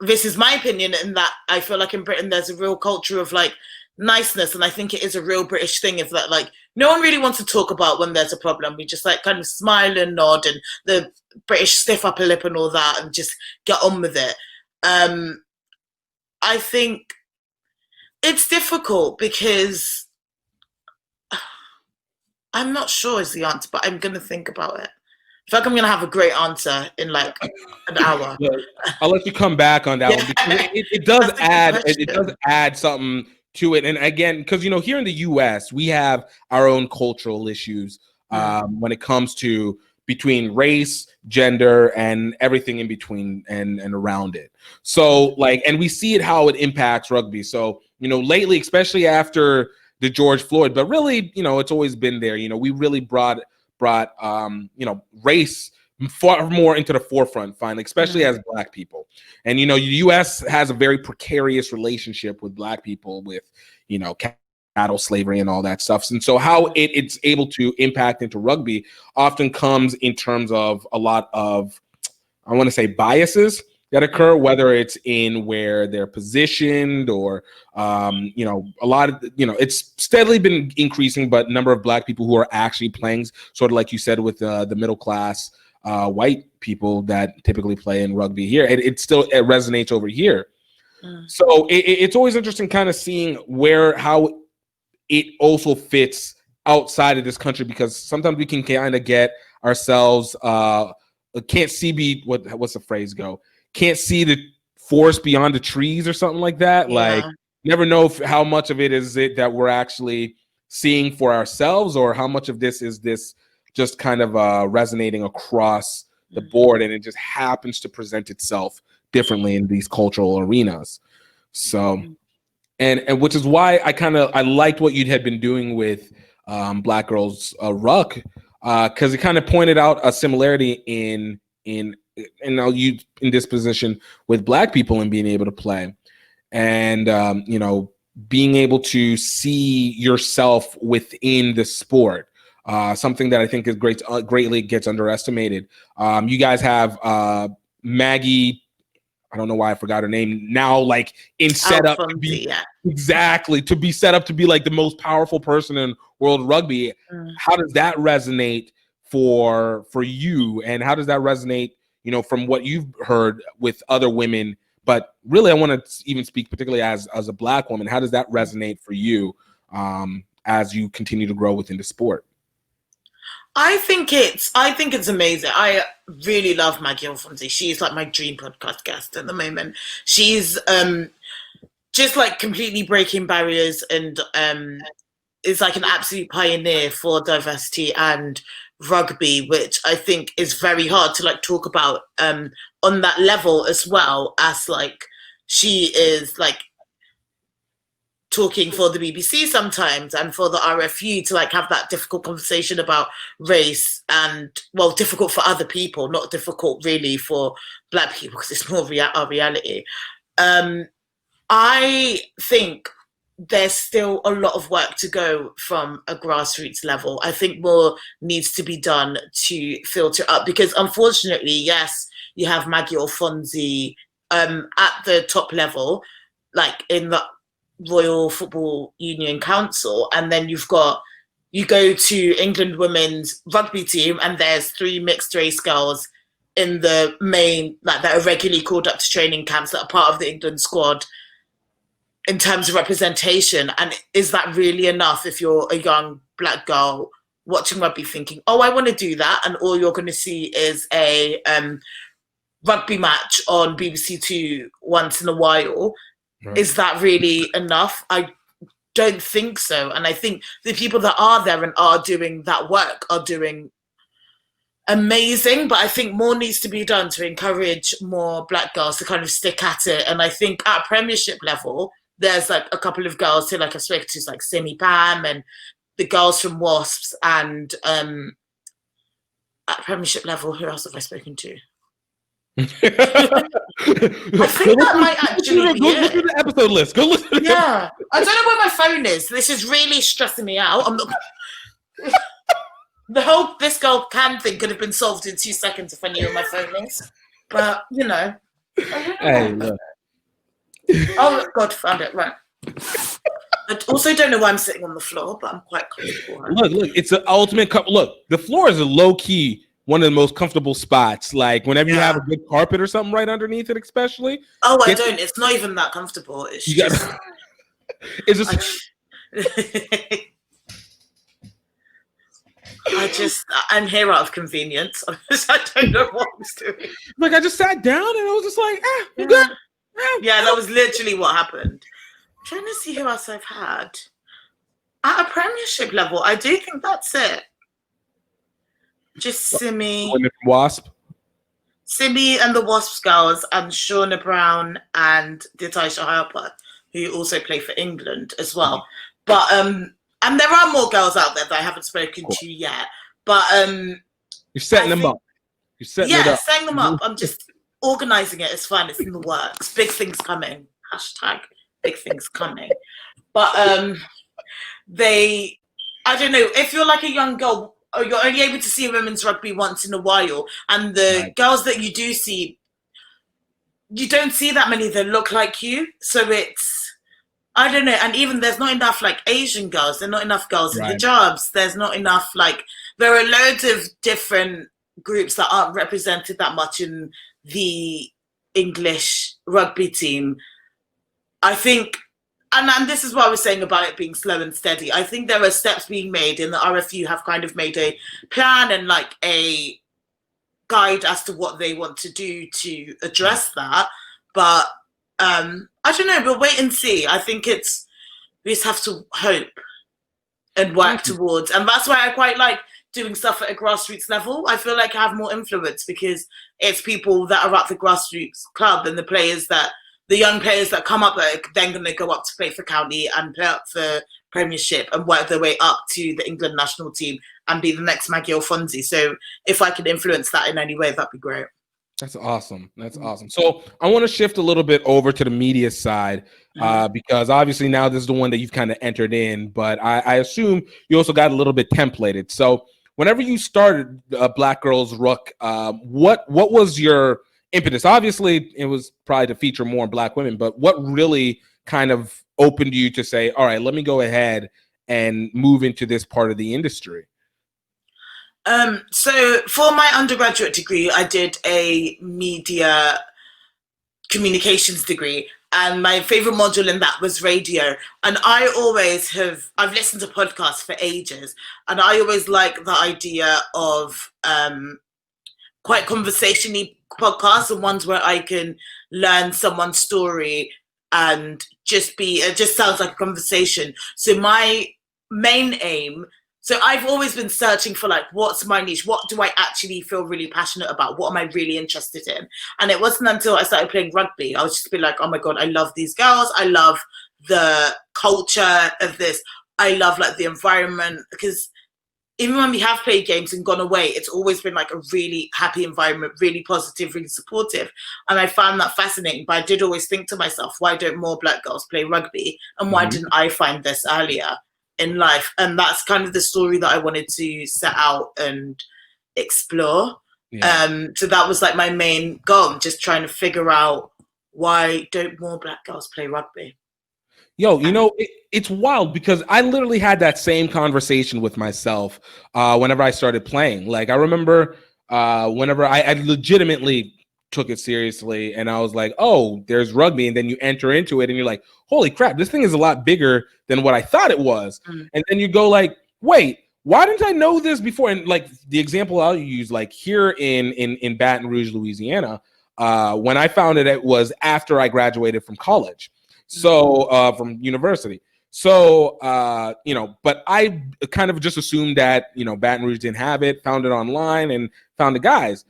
S14: this is my opinion, in that I feel like in Britain there's a real culture of like niceness, and I think it is a real British thing, is that like no one really wants to talk about when there's a problem. We just like kind of smile and nod, and the British stiff upper lip and all that, and just get on with it. I think it's difficult because I'm not sure is the answer, but I'm going to think about it. I feel like I'm going to have a great answer in like an hour.
S1: I'll let you come back on that one, because it does add something to it. And again, because here in the US, we have our own cultural issues when it comes to between race, gender, and everything in between and around it. So and we see it how it impacts rugby. So lately, especially after the George Floyd, but really it's always been there. We really brought race far more into the forefront finally, especially as Black people. And the US has a very precarious relationship with Black people, with cattle slavery and all that stuff. And so how it's able to impact into rugby often comes in terms of a lot of, I want to say, biases that occur, whether it's in where they're positioned or, a lot of, it's steadily been increasing, but number of Black people who are actually playing, sort of like you said, with the middle class white people that typically play in rugby here, it still resonates over here. So it's always interesting kind of seeing how it also fits outside of this country, because sometimes we can kind of get ourselves, can't see what's the phrase go? Can't see the forest beyond the trees or something like that. Yeah. Like, never know how much of it is it that we're actually seeing for ourselves, or how much of this is this just kind of resonating across the board, and it just happens to present itself differently in these cultural arenas. So, and which is why I liked what you had been doing with Black Girls Ruck, because it kind of pointed out a similarity in now you in this position with Black people and being able to play, and being able to see yourself within the sport. Something that I think is greatly gets underestimated. You guys have Maggie, I don't know why I forgot her name now, like in setup to be exactly to be set up to be like the most powerful person in world rugby. How does that resonate for you, and how does that resonate, you know, from what you've heard with other women? But really, I want to even speak particularly as a Black woman. How does that resonate for you as you continue to grow within the sport?
S14: I think it's amazing. I really love Maggie Alfonsi. She's like my dream podcast guest at the moment. She's just like completely breaking barriers and is like an absolute pioneer for diversity and rugby, which I think is very hard to like talk about on that level, as well as like she is like talking for the BBC sometimes and for the RFU to like have that difficult conversation about race, and well, difficult for other people, not difficult really for Black people because it's more our reality. I think there's still a lot of work to go from a grassroots level. I think more needs to be done to filter up, because unfortunately, yes, you have Maggie Alfonsi at the top level, like in the Royal Football Union Council, and then you go to England women's rugby team and there's 3 mixed race girls in the main, like that are regularly called up to training camps, that are part of the England squad in terms of representation. And is that really enough if you're a young Black girl watching rugby thinking, oh, I want to do that, and all you're going to see is a rugby match on BBC Two once in a while? Right. Is that really enough? I don't think so. And I think the people that are there and are doing that work are doing amazing, but I think more needs to be done to encourage more Black girls to kind of stick at it. And I think at Premiership level, there's like a couple of girls who like I've spoken to, like Simi Pam and the girls from Wasps, and at Premiership level, who else have I spoken to? I think that might actually be it.
S1: Look at the episode list. Go listen.
S14: Yeah, I don't know where my phone is. This is really stressing me out. I'm not. This girl can thing could have been solved in 2 seconds if I knew where my phone is. But you know.
S1: Hey, look.
S14: Oh God, found it. Right. I also don't know why I'm sitting on the floor, but I'm quite comfortable.
S1: Look, it's an ultimate. Look, the floor is a low key one of the most comfortable spots. Like whenever you have a good carpet or something right underneath it, especially.
S14: Oh, I don't. It's not even that comfortable. It's just.
S1: It's just.
S14: I'm here out of convenience. I don't know what I was doing.
S1: Like I just sat down and I was just like, you good?
S14: Yeah, that was literally what happened. I'm trying to see who else I've had at a Premiership level. I do think that's it. Just Simi,
S1: Wasp,
S14: Simi and the Wasps girls, and Shauna Brown and Ditasha Harper, who also play for England as well. But and there are more girls out there that I haven't spoken to yet. But
S1: you're setting them up. You're setting it up.
S14: setting them up. I'm just organizing it. It's fine. It's in the works. Big things coming. Hashtag big things coming. But I don't know, if you're like a young girl, or you're only able to see women's rugby once in a while, and the girls that you do see, you don't see that many that look like you. So it's, I don't know. And even there's not enough like Asian girls. There's not enough girls in hijabs. There's not enough like, there are loads of different groups that aren't represented that much in the English rugby team. I think, and this is what I was saying about it being slow and steady. I think there are steps being made, and the RFU have kind of made a plan and like a guide as to what they want to do to address that. But I don't know, we'll wait and see. I think we just have to hope and work towards. And that's why I quite like doing stuff at a grassroots level. I feel like I have more influence because it's people that are at the grassroots club and the young players that come up that are then going to go up to play for county and play up for Premiership and work their way up to the England national team and be the next Maggie Alfonsi. So if I could influence that in any way, that'd be great.
S1: That's awesome. That's awesome. So I want to shift a little bit over to the media side because obviously now this is the one that you've kind of entered in, but I assume you also got a little bit templated. So whenever you started Black Girls Ruck, what was your impetus? Obviously, it was probably to feature more Black women, but what really kind of opened you to say, all right, let me go ahead and move into this part of the industry?
S14: So for my undergraduate degree, I did a media communications degree, and my favorite module in that was radio. And I've listened to podcasts for ages, and I always like the idea of quite conversation-y podcasts and ones where I can learn someone's story and it just sounds like a conversation. So my main aim, so I've always been searching for like, what's my niche? What do I actually feel really passionate about? What am I really interested in? And it wasn't until I started playing rugby, I was just be like, oh my God, I love these girls. I love the culture of this. I love like the environment, because even when we have played games and gone away, it's always been like a really happy environment, really positive, really supportive. And I found that fascinating. But I did always think to myself, why don't more Black girls play rugby? And why didn't I find this earlier in life? And that's kind of the story that I wanted to set out and explore. Yeah. So that was like my main goal, just trying to figure out, why don't more Black girls play rugby?
S1: Yo, you know, it's wild because I literally had that same conversation with myself whenever I started playing. Like, I remember whenever I legitimately took it seriously and I was like, oh, there's rugby. And then you enter into it and you're like, holy crap, this thing is a lot bigger than what I thought it was. And then you go like, wait, why didn't I know this before? And like the example I'll use, like here in Baton Rouge, Louisiana, when I found it was after I graduated from college. So from university. So, you know, but I kind of just assumed that, you know, Baton Rouge didn't have it, found it online and found the guys.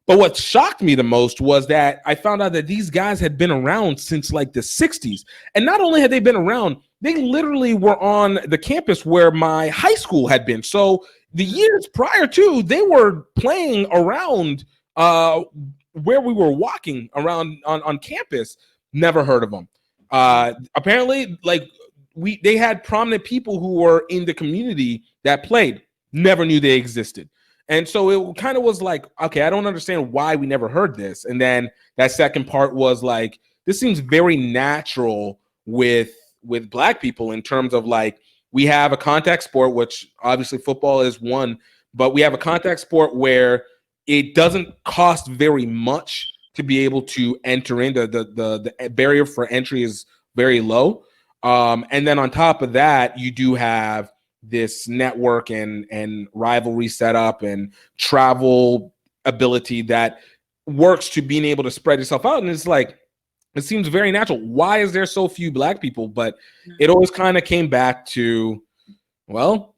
S1: But what shocked me the most was that I found out that these guys had been around since like the 60s. And not only had they been around, they literally were on the campus where my high school had been. So the years prior to, they were playing around where we were walking around on campus. Never heard of them. Apparently, like they had prominent people who were in the community that played, never knew they existed. And so it kind of was like, okay, I don't understand why we never heard this. And then that second part was like, this seems very natural with Black people in terms of like, we have a contact sport, which obviously football is one, but we have a contact sport where it doesn't cost very much to be able to enter into the barrier for entry is very low. And then on top of that, you do have this network and rivalry setup and travel ability that works to being able to spread yourself out. And it's like, it seems very natural. Why is there so few Black people? But it always kind of came back to, well,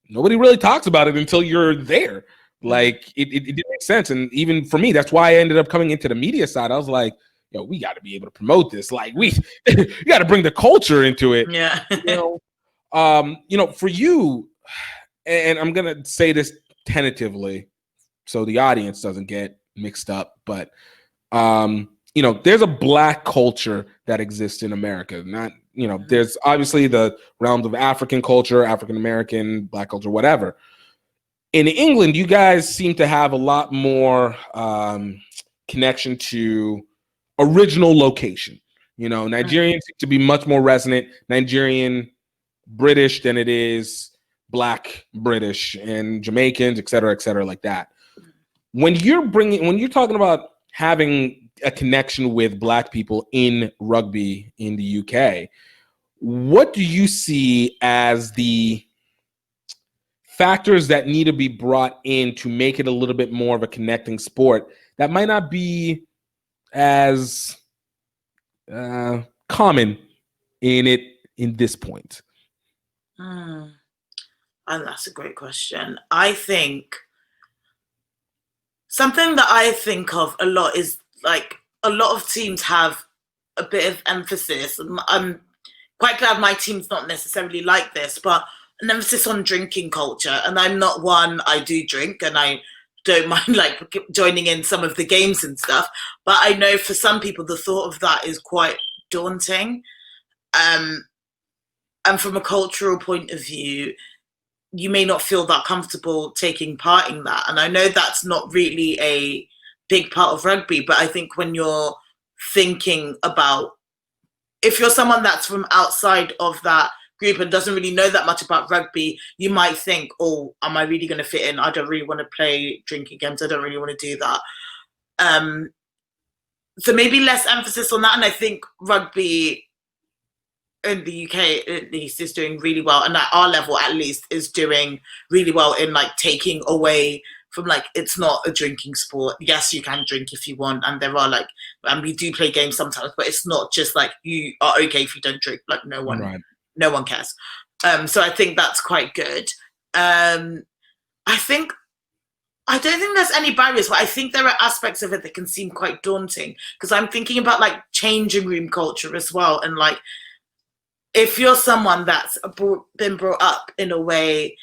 S1: nobody really talks about it until you're there. Like it didn't make sense. And even for me, that's why I ended up coming into the media side. I was like, yo, we got to be able to promote this. Like we got to bring the culture into it.
S14: Yeah.
S1: You know, for you, and I'm going to say this tentatively so the audience doesn't get mixed up, but, you know, there's a Black culture that exists in America. Not, you know, there's obviously the realms of African culture, African-American, Black culture, whatever. In England, you guys seem to have a lot more connection to original location. You know, Nigerians seem to be much more resonant Nigerian British than it is Black British and Jamaicans, et cetera, like that. When you're talking about having a connection with Black people in rugby in the UK, what do you see as the factors that need to be brought in to make it a little bit more of a connecting sport that might not be as common in this point?
S14: And that's a great question. I think something that I think of a lot is like a lot of teams have a bit of emphasis. I'm quite glad my team's not necessarily like this, but an emphasis on drinking culture. And I'm not one, I do drink and I don't mind like joining in some of the games and stuff. But I know for some people, the thought of that is quite daunting. And from a cultural point of view, you may not feel that comfortable taking part in that. And I know that's not really a big part of rugby, but I think when you're thinking about, if you're someone that's from outside of that group and doesn't really know that much about rugby, you might think, oh, am I really going to fit in? I don't really want to play drinking games. I don't really want to do that. So maybe less emphasis on that. And I think rugby in the UK at least is doing really well, and at our level at least is doing really well in like taking away from like, it's not a drinking sport. Yes, you can drink if you want, and there are like, and we do play games sometimes, but it's not just like you are okay if you don't drink. Like no one cares. So I think that's quite good. I don't think there's any barriers, but I think there are aspects of it that can seem quite daunting, because I'm thinking about like changing room culture as well, and like if you're someone that's been brought up in a way,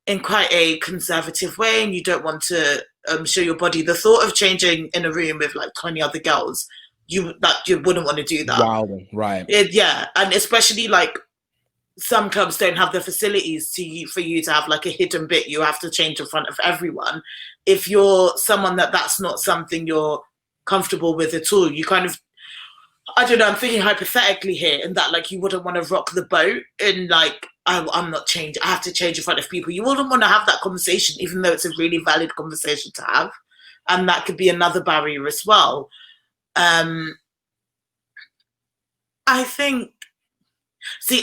S14: in quite a conservative way, and you don't want to show your body, the thought of changing in a room with like 20 other girls, you wouldn't want to do that.
S1: Wow, right.
S14: Yeah, and especially like some clubs don't have the facilities for you to have like a hidden bit. You have to change in front of everyone. If you're someone that's not something you're comfortable with at all, you kind of, I don't know, I'm thinking hypothetically here, in that like you wouldn't want to rock the boat and like, I'm not changing, I have to change in front of people. You wouldn't want to have that conversation, even though it's a really valid conversation to have. And that could be another barrier as well. I think,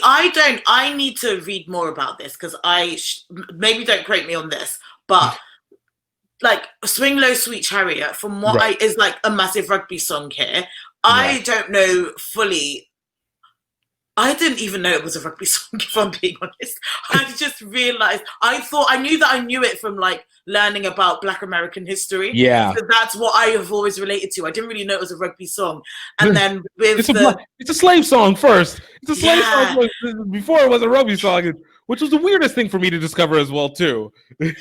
S14: I need to read more about this, because maybe don't quote me on this, but like Swing Low Sweet Chariot, from what is like a massive rugby song here. I don't know fully. I didn't even know it was a rugby song, if I'm being honest. I just realized, I knew that I knew it from like learning about Black American history.
S1: Yeah.
S14: So that's what I have always related to. I didn't really know it was a rugby song. And then with
S1: it's a slave song first. It's a slave song before it was a rugby song, which was the weirdest thing for me to discover as well too.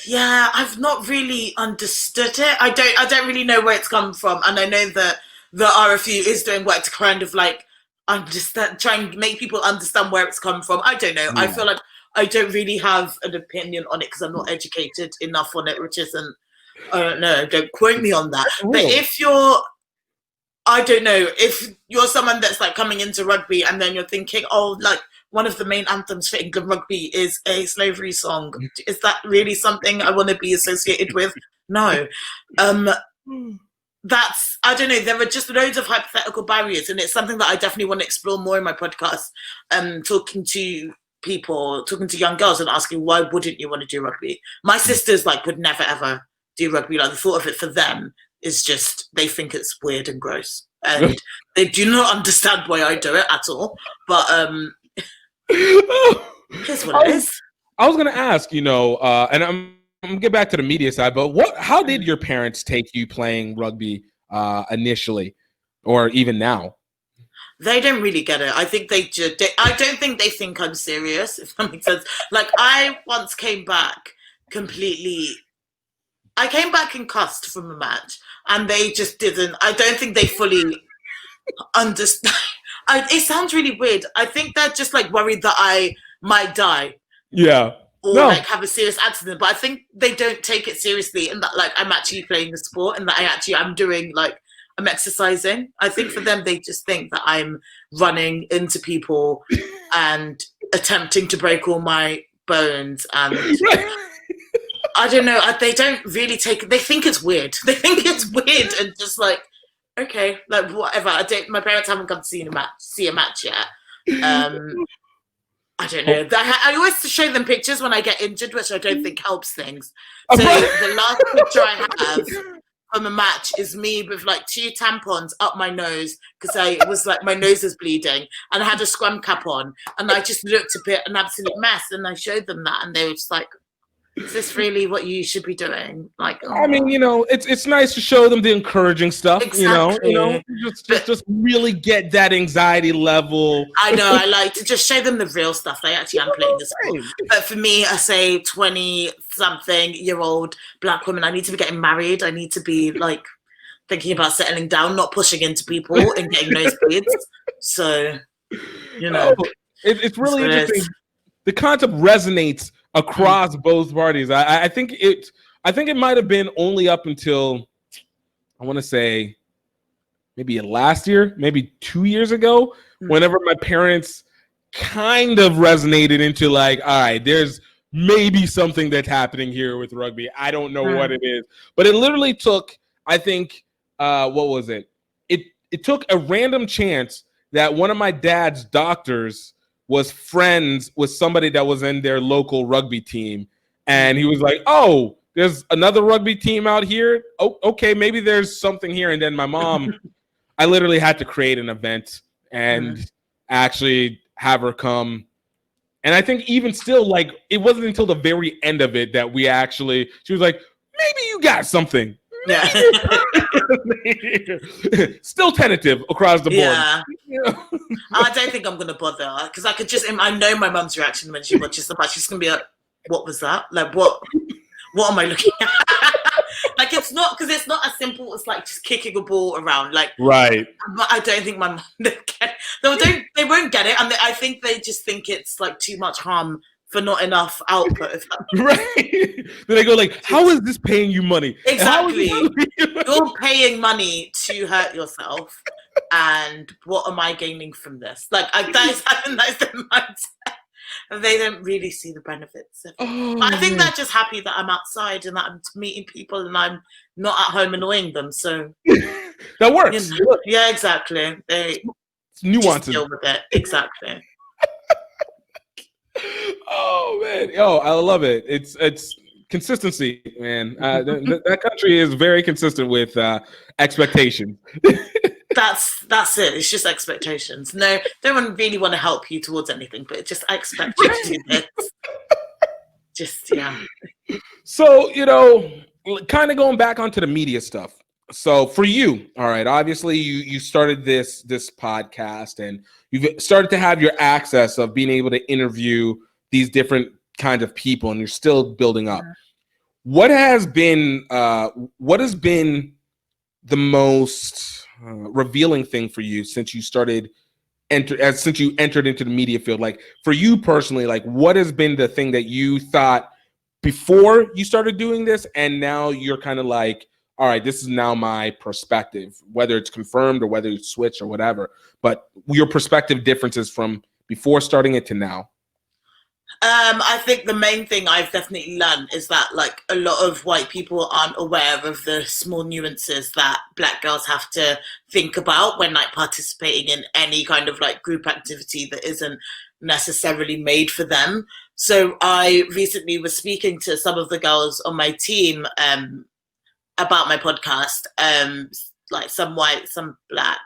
S14: Yeah, I've not really understood it. I don't really know where it's come from. And I know that the RFU is doing work to kind of like try and make people understand where it's come from. I don't know. I feel like I don't really have an opinion on it because I'm not educated enough on it, which isn't, I don't know, don't quote me on that. But if you're, I don't know, if you're someone that's like coming into rugby and then you're thinking, oh, like one of the main anthems for England rugby is a slavery song, is that really something I want to be associated with? No. That's, I don't know, there are just loads of hypothetical barriers, and it's something that I definitely want to explore more in my podcast, talking to people, talking to young girls and asking, why wouldn't you want to do rugby? My sisters like would never ever do rugby. Like the thought of it for them is just, they think it's weird and gross, and they do not understand why I do it at all. But here's what it is.
S1: I was going to ask, you know, and I'm gonna get back to the media side, but how did your parents take you playing rugby initially, or even now?
S14: They don't really get it. I think I don't think they think I'm serious, if that makes sense. Like I once came back I came back concussed from a match, and they just didn't. I don't think they fully understand. It sounds really weird. I think they're just like worried that I might die.
S1: Yeah.
S14: Or like have a serious accident, but I think they don't take it seriously, and that like I'm actually playing the sport, and that I'm exercising. I think for them, they just think that I'm running into people and attempting to break all my bones, and I don't know. They don't really take it. They think it's weird. They think it's weird, and just like, okay, like whatever. My parents haven't come to see a match yet. I don't know. I always show them pictures when I get injured, which I don't think helps things. So the last picture I have from a match is me with like 2 tampons up my nose, because I was like, my nose is bleeding, and I had a scrum cap on, and I just looked a bit an absolute mess. And I showed them that, and they were just like, is this really what you should be doing? Like,
S1: I mean, you know, it's nice to show them the encouraging stuff.
S14: Exactly.
S1: You know, just really get that anxiety level.
S14: I know. I like to just show them the real stuff. They actually am playing the sport. But for me, I say 20-something-year-old Black woman, I need to be getting married. I need to be like thinking about settling down, not pushing into people and getting nosebleeds. So, you know,
S1: it's really interesting. The concept resonates across both parties. I think it might have been only up until, I want to say, maybe last year, maybe 2 years ago, whenever my parents kind of resonated into like, all right, there's maybe something that's happening here with rugby. I don't know what it is, but it literally took, I think, what was it? It took a random chance that one of my dad's doctors was friends with somebody that was in their local rugby team. And he was like, oh, there's another rugby team out here. Oh, okay, maybe there's something here. And then my mom, I literally had to create an event and actually have her come. And I think even still, like, it wasn't until the very end of it that she was like, maybe you got something.
S14: Yeah.
S1: Still tentative across the board.
S14: Yeah. I don't think I'm going to bother because I know my mum's reaction when she watches the match. She's going to be like, what was that? Like, what am I looking at? Like, it's not as simple as like just kicking a ball around. Like,
S1: right.
S14: I don't think my mum they won't get it. And I think they just think it's like too much harm for not enough output.
S1: Right. Then they go like, how is this paying you money?
S14: Exactly. You're paying money to hurt yourself. And what am I gaining from this? Like, that's their mindset. They don't really see the benefits of it. But I think they're just happy that I'm outside and that I'm meeting people and I'm not at home annoying them. So
S1: that works.
S14: You know, yeah, exactly. They
S1: nuances.
S14: Just deal with it. Exactly.
S1: Oh man, I love it. It's consistency, man. That country is very consistent with expectations.
S14: That's it. It's just expectations. No, they don't really want to help you towards anything, but just I expect you to do this. Just
S1: So kind of going back onto the media stuff. So for you, all right, obviously you started this podcast and you've started to have your access of being able to interview these different kinds of people, and you're still building up. What has been the most revealing thing for you since you entered into the media field? Like for you personally, like what has been the thing that you thought before you started doing this, and now you're kind of like, all right, this is now my perspective, whether it's confirmed or whether it's switched or whatever, but your perspective differences from before starting it to now?
S14: I think the main thing I've definitely learned is that like a lot of white people aren't aware of the small nuances that Black girls have to think about when like participating in any kind of like group activity that isn't necessarily made for them. So I recently was speaking to some of the girls on my team about my podcast, like some white, some Black.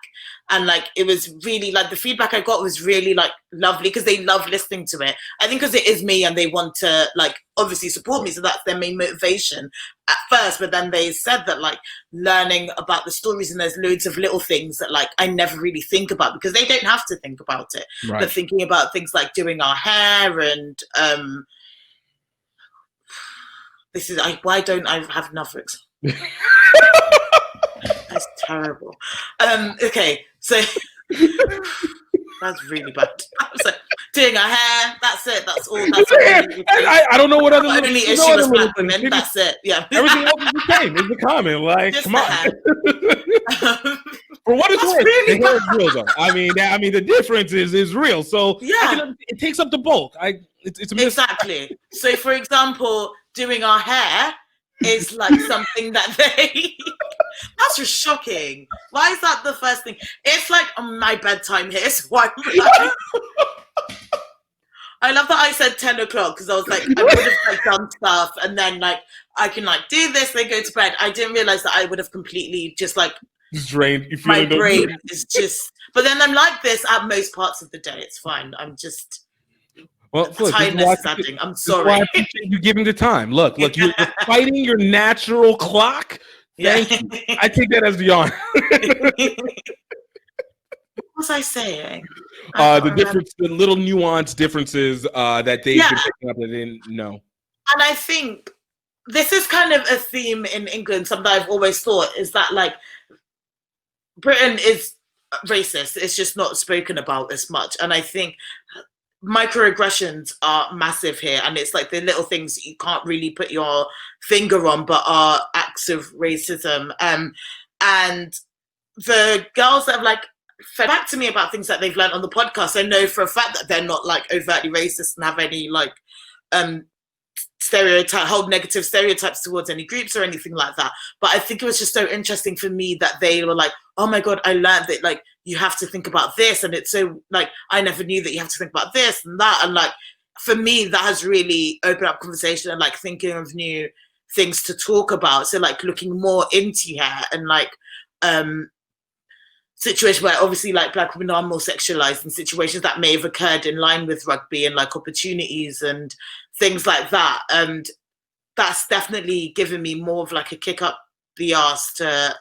S14: And like, it was really like the feedback I got was really like lovely because they love listening to it. I think because it is me and they want to like obviously support me. So that's their main motivation at first. But then they said that like learning about the stories, and there's loads of little things that like I never really think about because they don't have to think about it.
S1: Right.
S14: But thinking about things like doing our hair and why don't I have another example? That's terrible. Okay, so that's really bad. I was like, doing our hair, that's it. That's all. That's
S1: I don't know what other
S14: only issue was Black women. That's it. Yeah.
S1: Everything else is the same. It's the common. Like,
S14: Just
S1: come on. For what it's worth,
S14: really
S1: it's real though. I mean, the difference is real. So
S14: yeah,
S1: it takes up the bulk. It's
S14: exactly. So, for example, doing our hair is like something that they. That's just shocking. Why is that the first thing? It's like on my bedtime here. So why? I love that I said 10 o'clock because I was like, I would have like done stuff and then like I can like do this, then go to bed. I didn't realize that I would have completely just like
S1: drained.
S14: My brain is just. But then I'm like this at most parts of the day. It's fine. I'm just.
S1: Well,
S14: tiredness is adding. I'm sorry.
S1: You're giving the time. Look, you're fighting your natural clock. Thank you. I take that as the honor.
S14: What was I saying?
S1: The little nuanced differences that they've been picking up that they didn't know.
S14: And I think this is kind of a theme in England, something I've always thought, is that like Britain is racist. It's just not spoken about as much. And I think microaggressions are massive here, and it's like the little things that you can't really put your finger on but are acts of racism, and the girls that have like fed back to me about things that they've learned on the podcast. I know for a fact that they're not like overtly racist and have any like hold negative stereotypes towards any groups or anything like that. But I think it was just so interesting for me that they were like, oh my God, I learned that like you have to think about this, and it's so like I never knew that you have to think about this and that, and like for me that has really opened up conversation and like thinking of new things to talk about. So like looking more into hair and like situations where obviously like Black women are more sexualized, and situations that may have occurred in line with rugby and like opportunities and things like that. And that's definitely given me more of like a kick up the arse to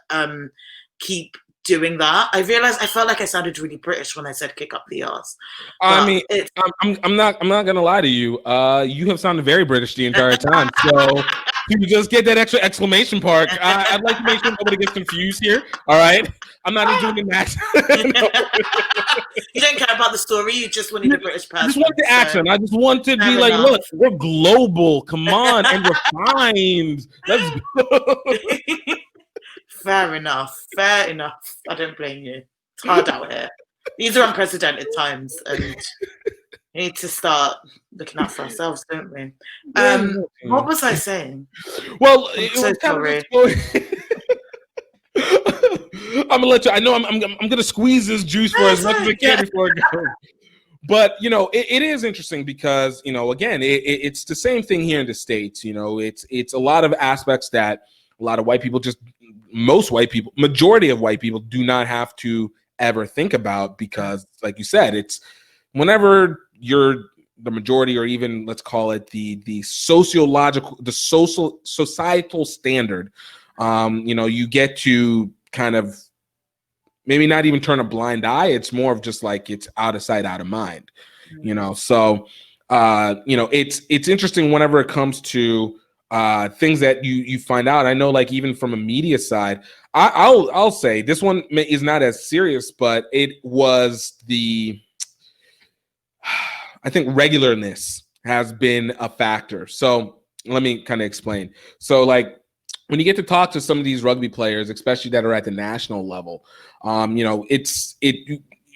S14: keep doing that. I realized I felt like I sounded really British when I said kick up the arse.
S1: I mean, I'm not gonna lie to you. You have sounded very British the entire time. So you just get that extra exclamation mark. I'd like to make sure nobody gets confused here. All right, I'm not doing an accent. No.
S14: You don't care about the story. You just wanted a British person.
S1: I just want the accent. I just want to be like, look, we're global. Come on, and refined. Let's go.
S14: Fair enough. Fair enough. I don't blame you. It's hard out here. These are unprecedented times, and we need to start looking out for ourselves, don't we? What was I saying?
S1: Well,
S14: I'm so sorry.
S1: I'm gonna let you. I know I'm gonna squeeze this juice for as much as I can before it goes. But you know, it is interesting because you know, again, it's the same thing here in the States. You know, it's a lot of aspects that a lot of white people majority of white people do not have to ever think about, because like you said, it's whenever you're the majority, or even let's call it the societal standard, you know, you get to kind of maybe not even turn a blind eye. It's more of just like it's out of sight, out of mind, you know? So, you know, it's interesting whenever it comes to things that you find out. I know, like even from a media side, I'll say this one is not as serious, but it was I think regularness has been a factor. So let me kind of explain. So like when you get to talk to some of these rugby players, especially that are at the national level, you know,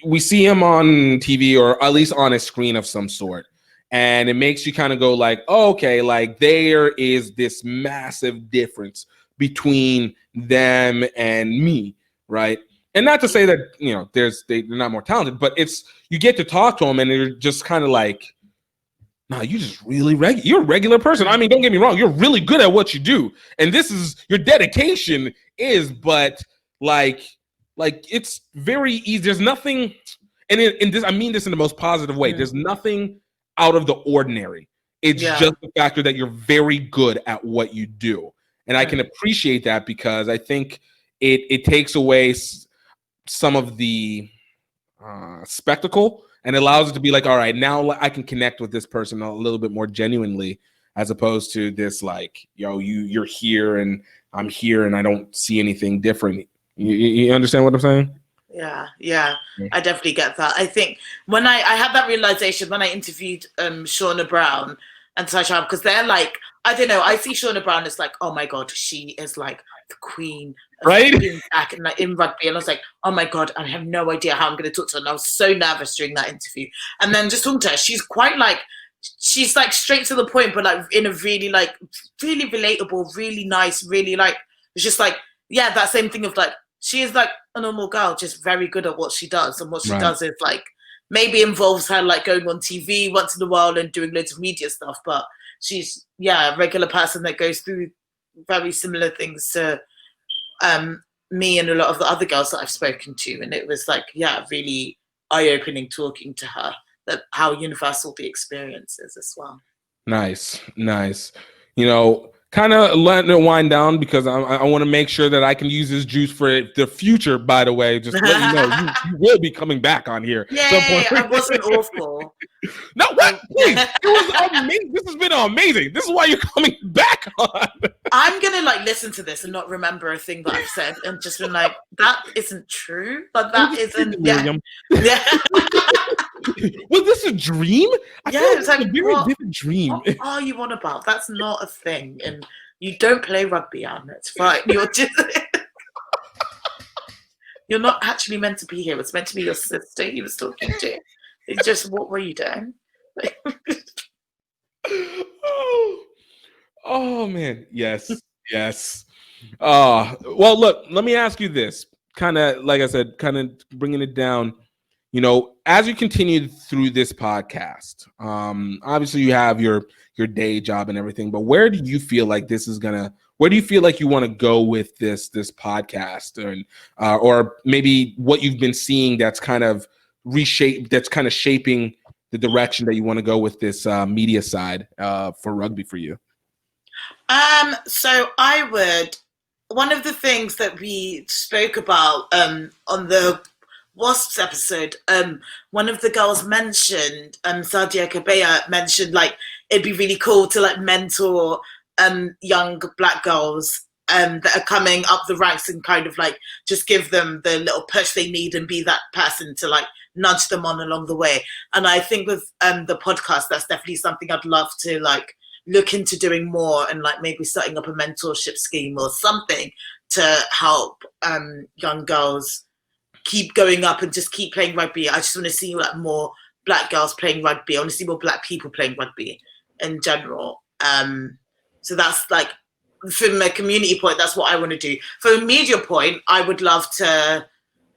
S1: we see them on TV or at least on a screen of some sort. And it makes you kind of go like, oh, okay, like there is this massive difference between them and me, right? And not to say that, you know, they're not more talented, but you get to talk to them and they're just kind of like, no, you just really you're a regular person. I mean, don't get me wrong, you're really good at what you do. And this is your dedication but like it's very easy. There's nothing, and in this, I mean this in the most positive way. There's nothing out of the ordinary. It's just the factor that you're very good at what you do. And I can appreciate that because I think it takes away some of the spectacle and allows it to be like, all right, now I can connect with this person a little bit more genuinely, as opposed to this like, yo, you're here and I'm here and I don't see anything different. You understand what I'm saying?
S14: Yeah, I definitely get that. I think when I had that realization when I interviewed Shauna Brown and Tasha, because they're like, I don't know, I see Shauna Brown as like, oh my God, she is like the queen of
S1: right
S14: back in rugby. And I was like, oh my God, I have no idea how I'm going to talk to her. And I was so nervous during that interview. And then just talking to her, she's like straight to the point, but like in a really like, really relatable, really nice, really like, it's just like, yeah, that same thing of like, she is like a normal girl, just very good at what she does. And what she does is like, maybe involves her like going on TV once in a while and doing loads of media stuff. But she's, a regular person that goes through very similar things to me and a lot of the other girls that I've spoken to. And it was like, really eye-opening talking to her, that how universal the experience is as well.
S1: Nice. You know, kind of letting it wind down because I want to make sure that I can use this juice for the future, by the way. Just let you know, you will be coming back on here.
S14: Yay, I wasn't awful.
S1: No, what? Please. It was amazing. This has been amazing. This is why you're coming back on.
S14: I'm going to like listen to this and not remember a thing that I've said and just been like, that isn't true. But that isn't,
S1: William. Was this a dream? I feel
S14: it's like
S1: a very vivid dream.
S14: What are you on about? That's not a thing. And you don't play rugby, Anne. It's fine. You're just... You're not actually meant to be here. It's meant to be your sister he was talking to. It's just, what were you doing?
S1: Oh man, yes. Well, look, let me ask you this. Kind of, like I said, kind of bringing it down. You know, as you continue through this podcast, obviously you have your day job and everything, but where do you feel like this is gonna? Where do you feel like you want to go with this podcast, and or maybe what you've been seeing that's kind of shaping the direction that you want to go with this media side for rugby for you?
S14: So one of the things that we spoke about on the Wasps episode, one of the girls mentioned, Sadia Kabea mentioned, like, it'd be really cool to like mentor young Black girls that are coming up the ranks and kind of like just give them the little push they need and be that person to like nudge them on along the way. And I think with the podcast, that's definitely something I'd love to like look into doing more, and like maybe setting up a mentorship scheme or something to help young girls keep going up and just keep playing rugby. I just want to see like more Black girls playing rugby. I want to see more Black people playing rugby in general. So that's like, from a community point, that's what I want to do. From a media point, I would love to,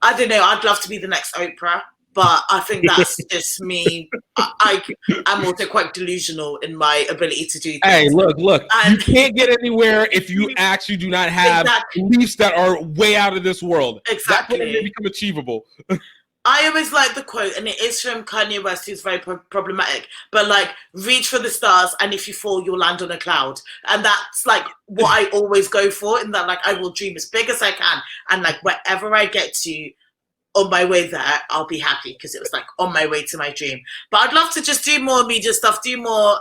S14: I don't know, I'd love to be the next Oprah, but I think that's just me. I'm also quite delusional in my ability to do things.
S1: Hey, look, you can't get anywhere if you actually do not have beliefs that are way out of this world.
S14: Exactly.
S1: That's when they become achievable.
S14: I always like the quote, and it is from Kanye West, who's very problematic, but like, reach for the stars, and if you fall, you'll land on a cloud. And that's like what I always go for, in that like, I will dream as big as I can, and like wherever I get to on my way there, I'll be happy, because it was like on my way to my dream. But I'd love to just do more media stuff, do more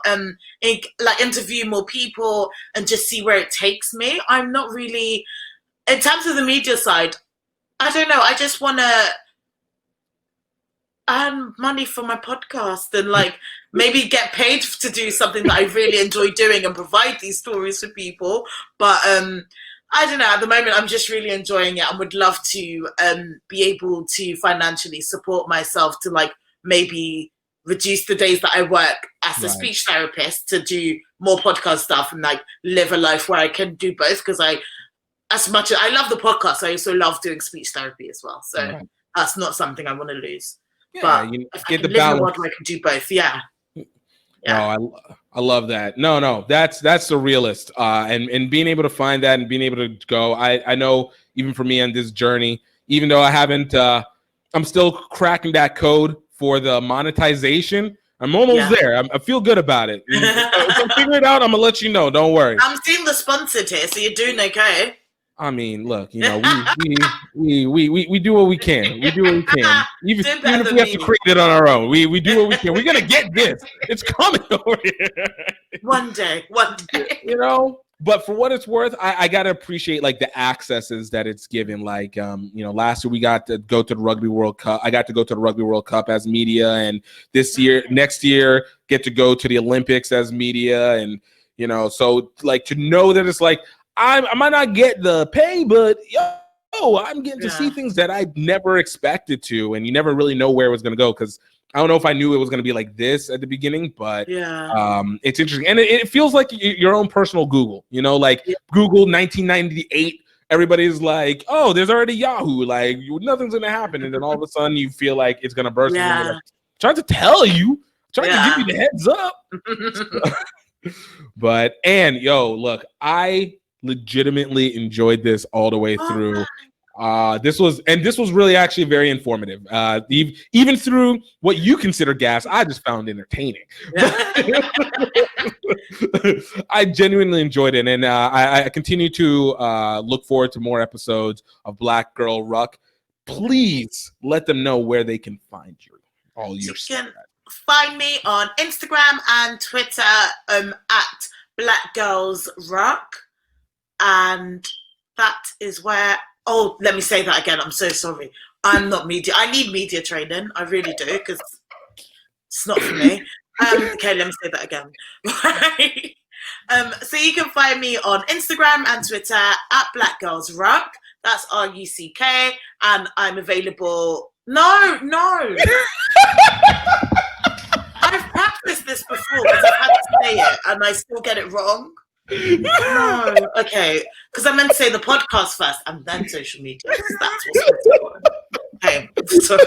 S14: like interview more people and just see where it takes me. I'm not really, in terms of the media side, I don't know, I just want to earn money for my podcast and like maybe get paid to do something that I really enjoy doing and provide these stories for people. But I don't know, at the moment I'm just really enjoying it and would love to be able to financially support myself to like maybe reduce the days that I work as a speech therapist to do more podcast stuff and like live a life where I can do both, because as much as I love the podcast, I also love doing speech therapy as well. So that's not something I want to lose.
S1: Yeah,
S14: but
S1: you
S14: if
S1: get
S14: I
S1: the
S14: can live in a
S1: balance.
S14: world where I can do both, yeah.
S1: No, I love that. No, that's the realist. And being able to find that and being able to go, I know even for me on this journey, even though I haven't, I'm still cracking that code for the monetization. I'm almost there. I feel good about it. If I figure it out, I'm gonna let you know. Don't worry.
S14: I'm seeing the sponsored here, so you're doing okay.
S1: I mean, look, you know, we do what we can. We do what we can. Even if we have to create it on our own, we do what we can. We're gonna get this. It's coming over here.
S14: One day.
S1: You know, but for what it's worth, I gotta appreciate like the accesses that it's given. Like, you know, last year we got to go to the Rugby World Cup. I got to go to the Rugby World Cup as media, and next year, get to go to the Olympics as media, and you know, so like to know that it's like. I might not get the pay, but I'm getting to see things that I never expected to, and you never really know where it was going to go, because I don't know if I knew it was going to be like this at the beginning, but it's interesting. And it feels like your own personal Google, you know, like Google 1998, everybody's like, oh, there's already Yahoo, like nothing's going to happen. And then all of a sudden you feel like it's going to burst. And like, trying to tell you, trying to give you the heads up. But, and look, I legitimately enjoyed this all the way through. This was really actually very informative. Even through what you consider gas, I just found entertaining. I genuinely enjoyed it, and I continue to look forward to more episodes of Black Girl Ruck. Please let them know where they can find you. All your stuff.
S14: You can find me on Instagram and Twitter at Black Girls Ruck. And that is where, let me say that again. I'm so sorry. I'm not media. I need media training. I really do, because it's not for me. Okay, let me say that again. So you can find me on Instagram and Twitter at Black Girls Ruck. That's RUCK, and I'm available. No. I've practiced this before because I've had to say it and I still get it wrong. No, okay, because I meant to say the podcast first and then social media. That's what's going on. Okay, sorry.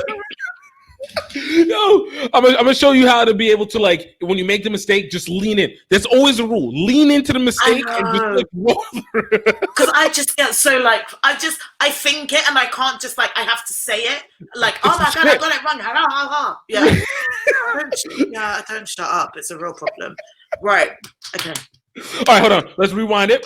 S1: No, I'm gonna show you how to be able to, like, when you make the mistake, just lean in. There's always a rule: lean into the mistake and just like roll through.
S14: Because I just get so like I think it and I can't just like I have to say it like oh my god I got it wrong. I don't shut up. It's a real problem. Right. Okay.
S1: All right, hold on. Let's rewind it.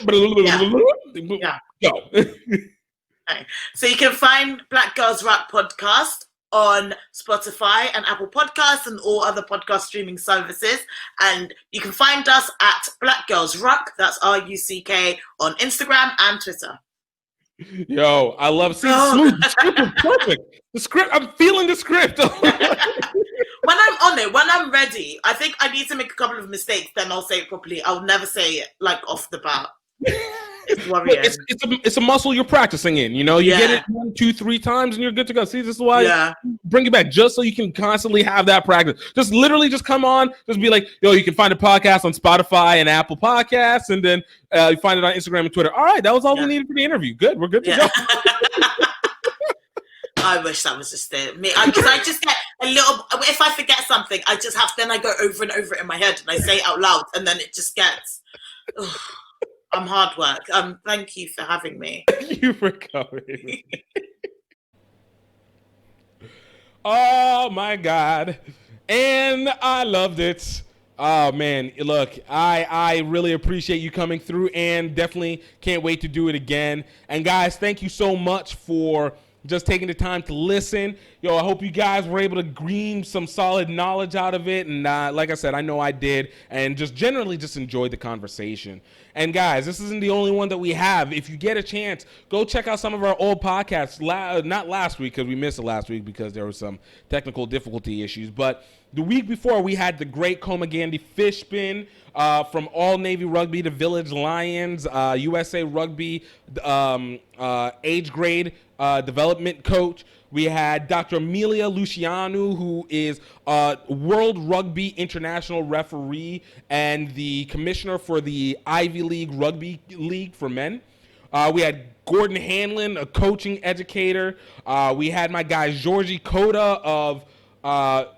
S14: Yeah.
S1: Go.
S14: Okay. So you can find Black Girls Ruck podcast on Spotify and Apple Podcasts and all other podcast streaming services. And you can find us at Black Girls Ruck, that's RUCK, on Instagram and Twitter.
S1: Yo, I love smooth. The script is perfect. The script, I'm feeling the script.
S14: When I'm on it, when I'm ready, I think I need to make a couple of mistakes, then I'll say it properly. I'll never say it like off the bat. It's worrying.
S1: It's a muscle you're practicing in. You know, you get it 1, 2, 3 times, and you're good to go. See, this is why I bring it back, just so you can constantly have that practice. Just literally, just come on, just be like, yo, you can find a podcast on Spotify and Apple Podcasts, and then you find it on Instagram and Twitter. All right, that was all we needed for the interview. Good, we're good to go.
S14: I wish that was just it. Me, because I just get a little. If I forget something, I just have. Then I go over and over it in my head, and I say it out loud, and then it just gets. I'm hard work. Thank you for having me.
S1: Thank you for coming. Oh my God. And I loved it. Oh man, look, I really appreciate you coming through and definitely can't wait to do it again. And guys, thank you so much for just taking the time to listen. Yo, I hope you guys were able to glean some solid knowledge out of it. And like I said, I know I did. And just generally just enjoyed the conversation. And guys, this isn't the only one that we have. If you get a chance, go check out some of our old podcasts. Not last week, because we missed it last week because there were some technical difficulty issues. But the week before, we had the great Comagandi fish spin from All Navy Rugby to Village Lions, USA Rugby age grade development coach. We had Dr. Amelia Luciano, who is World Rugby International referee and the commissioner for the Ivy League Rugby League for men. We had Gordon Hanlon, a coaching educator. We had my guy Georgie Coda of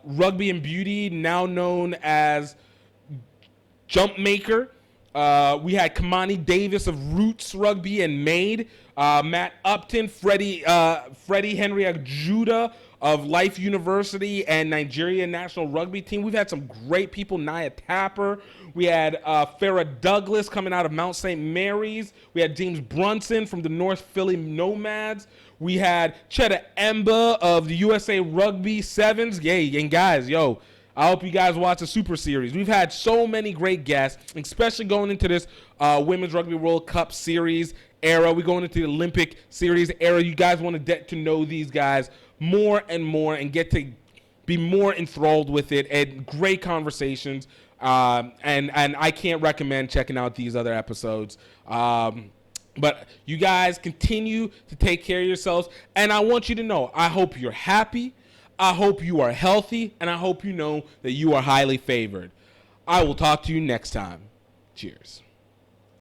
S1: Rugby and Beauty, now known as Jump Maker. We had Kamani Davis of Roots Rugby and Made. Matt Upton, Freddie Henry Ajuda of Life University and Nigeria National Rugby Team. We've had some great people. Nia Tapper. We had Farrah Douglas coming out of Mount St. Mary's. We had James Brunson from the North Philly Nomads. We had Chetta Emba of the USA Rugby Sevens. Yay, and guys, yo, I hope you guys watch the Super Series. We've had so many great guests, especially going into this Women's Rugby World Cup Series era. We're going into the Olympic Series era. You guys want to get to know these guys more and more and get to be more enthralled with it, and great conversations. And I can't recommend checking out these other episodes. But you guys continue to take care of yourselves. And I want you to know, I hope you're happy. I hope you are healthy. And I hope you know that you are highly favored. I will talk to you next time. Cheers.